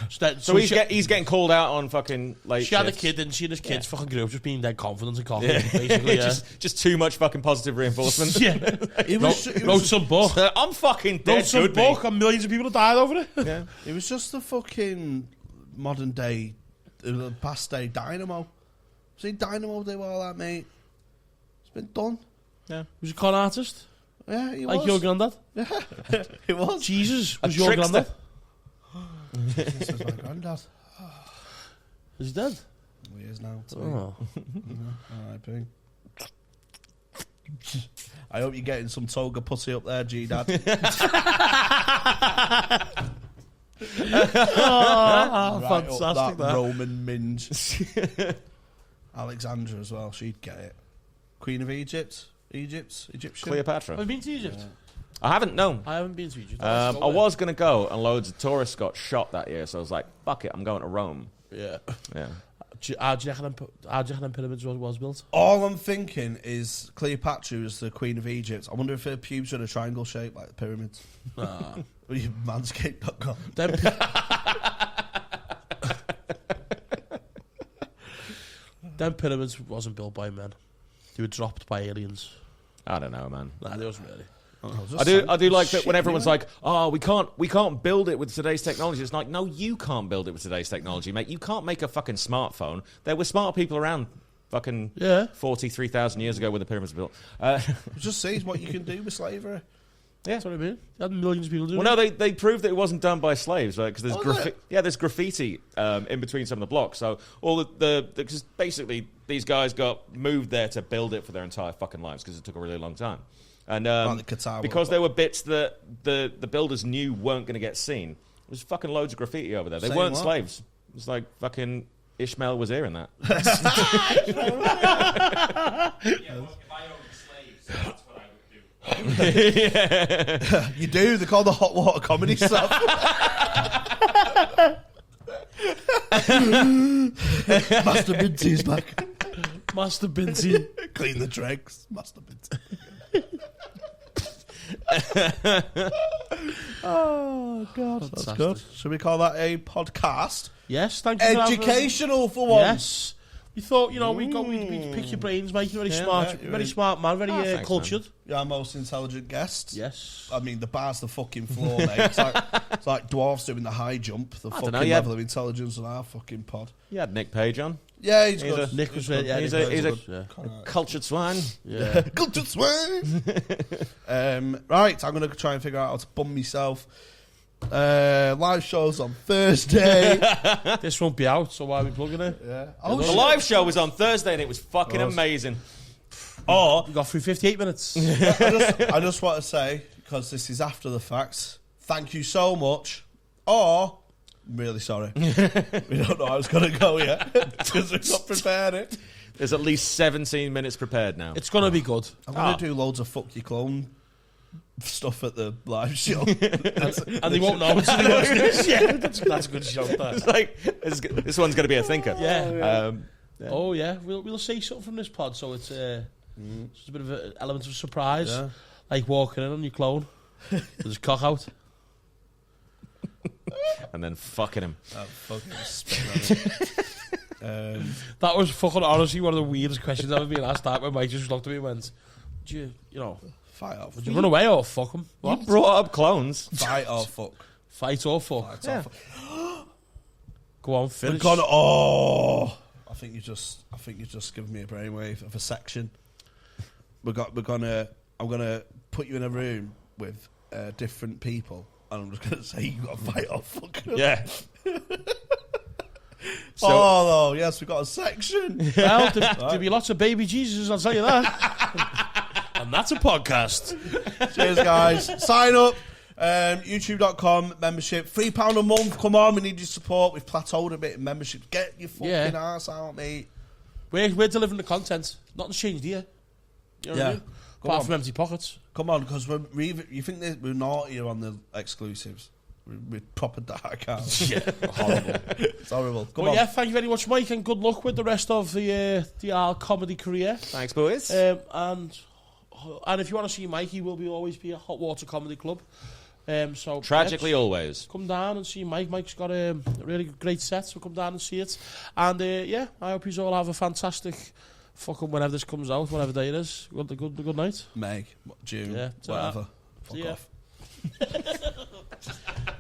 Speaker 2: So
Speaker 3: he's getting called out on fucking late
Speaker 2: she had a
Speaker 3: shifts.
Speaker 2: kid, and she and his kids fucking grew up just being dead confident and cocky, basically. Yeah.
Speaker 3: just too much fucking positive reinforcement.
Speaker 2: Wrote some book.
Speaker 3: I'm fucking
Speaker 2: Wrote
Speaker 3: dead
Speaker 2: some
Speaker 3: good,
Speaker 2: book,
Speaker 3: mate.
Speaker 2: and millions of people have died over it.
Speaker 3: Yeah.
Speaker 1: It was just the fucking modern day, the past day Dynamo. See Dynamo do all that, mate. It's been done.
Speaker 2: He was a con artist,
Speaker 1: Yeah, he
Speaker 2: like
Speaker 1: was.
Speaker 2: your granddad.
Speaker 1: Yeah, it was.
Speaker 2: Jesus
Speaker 3: A
Speaker 2: was your
Speaker 3: trickster.
Speaker 2: granddad.
Speaker 1: This is my granddad.
Speaker 2: Is he dead?
Speaker 1: He is now.
Speaker 2: Oh.
Speaker 1: R.I.P. I hope you're getting some toga pussy up there, G-Dad.
Speaker 2: Fantastic, that.
Speaker 1: Roman minge. Alexandra as well, she'd get it. Queen of Egypt. Egyptian.
Speaker 3: Cleopatra.
Speaker 2: Have you been to Egypt?
Speaker 3: I haven't, no.
Speaker 2: I haven't been to Egypt.
Speaker 3: I was going to go, and loads of tourists got shot that year, so I was like, fuck it, I'm going to Rome.
Speaker 2: Yeah.
Speaker 3: Yeah.
Speaker 2: How do you reckon them pyramids was built?
Speaker 1: All I'm thinking is Cleopatra is the Queen of Egypt. I wonder if her pubes are in a triangle shape like the pyramids.
Speaker 2: Nah.
Speaker 1: Manscaped.com.
Speaker 2: Them pyramids wasn't built by men. They were dropped by aliens.
Speaker 3: I don't know, man.
Speaker 2: Nah, they wasn't really.
Speaker 3: I do like that when everyone's like, "Oh, we can't build it with today's technology." It's like, no, you can't build it with today's technology, mate. You can't make a fucking smartphone. There were smart people around, fucking 43,000 years ago when the pyramids were built.
Speaker 1: Just sees what you can do with slavery.
Speaker 3: Yeah,
Speaker 2: That's what I mean. They had millions of people doing
Speaker 3: well,
Speaker 2: it.
Speaker 3: no, they proved that it wasn't done by slaves, right? Because there's there's graffiti in between some of the blocks. So all because basically these guys got moved there to build it for their entire fucking lives because it took a really long time. And because there were bits that the builders knew weren't going to get seen, there's fucking loads of graffiti over there. They weren't slaves. It was like fucking Ishmael was hearing that.
Speaker 5: Yeah, well, if I owned slaves, that's what I would do.
Speaker 1: You do. They're called the Hot Water Comedy Club. Master Binty's back.
Speaker 2: Master Binty.
Speaker 1: Clean the dregs. Master Binty. Oh God, that's
Speaker 2: Fantastic.
Speaker 1: good. Should we call that a podcast?
Speaker 2: Yes, thank you.
Speaker 1: Educational for once.
Speaker 2: Yes. We thought, we'd pick your brains, mate. You're very smart man, very
Speaker 3: thanks,
Speaker 2: cultured.
Speaker 1: You're our most intelligent guest.
Speaker 2: Yes.
Speaker 1: I mean, the bar's the fucking floor, mate. It's like dwarves doing the high jump. The fucking level of intelligence on our fucking pod.
Speaker 3: You had Nick Page on.
Speaker 1: Yeah, he's good.
Speaker 2: Nick was really,
Speaker 3: He's a cultured swine.
Speaker 2: yeah.
Speaker 1: Cultured swine. Right, I'm going to try and figure out how to bum myself. Live shows on Thursday.
Speaker 2: This won't be out, so why are we plugging it?
Speaker 1: Yeah.
Speaker 3: The live show was on Thursday and it was fucking amazing.
Speaker 1: Or
Speaker 2: We got through 58 minutes.
Speaker 1: I just want to say, because this is after the fact, thank you so much. Or, I'm really sorry. We don't know how it's going to go yet because we've not prepared it.
Speaker 3: There's at least 17 minutes prepared now.
Speaker 2: It's going to be good.
Speaker 1: I'm going to do loads of fuck your clone stuff at the live show.
Speaker 2: And they won't know until they watch this. Yeah, that's a good show. That.
Speaker 3: It's like, this one's going to be a thinker.
Speaker 2: Yeah. Oh, yeah. We'll say something from this pod, so it's just a bit of an element of surprise.
Speaker 1: Yeah.
Speaker 2: Like walking in on your clone. With his cock out.
Speaker 3: And then fucking him.
Speaker 1: Fucking spit on it.
Speaker 2: That was fucking honestly one of the weirdest questions I've ever been asked. That when Mike just looked at me and went, "Would you
Speaker 1: Fight or fuck?
Speaker 2: would you run away or fuck him?
Speaker 3: You
Speaker 2: What?
Speaker 3: brought up clones.
Speaker 1: Fight or fuck?
Speaker 2: Fight or fuck?
Speaker 1: Fight or fuck.
Speaker 2: Go on,
Speaker 1: We've
Speaker 2: finish.
Speaker 1: gone. I think you just given me a brainwave of a section. I'm gonna put you in a room with different people, and I'm just gonna say you got to fight or fuck.
Speaker 3: Yeah.
Speaker 1: Yes, we've got a section.
Speaker 2: Well, there'll be lots of baby Jesus, I'll tell you that. And that's a podcast.
Speaker 1: Cheers, guys. Sign up. YouTube.com membership, £3 a month. Come on, we need your support. We've plateaued a bit in membership. Get your fucking ass out, mate.
Speaker 2: We're delivering the content. Nothing's changed here. You know what I mean? Apart from empty pockets.
Speaker 1: Come on, because you think that we're naughtier on the exclusives. We're proper dark out.
Speaker 2: Horrible.
Speaker 1: It's horrible. Come on.
Speaker 2: Yeah, thank you very much, Mike, and good luck with the rest of the our comedy career.
Speaker 3: Thanks, boys.
Speaker 2: And if you want to see Mike, he will always be at Hot Water Comedy Club. So
Speaker 3: Tragically, always.
Speaker 2: Come down and see Mike. Mike's got a really great set, so come down and see it. And I hope you all have a fantastic fucking whenever this comes out, whatever day it is. Good night.
Speaker 1: May, June,
Speaker 2: Yeah,
Speaker 1: whatever. Fuck off.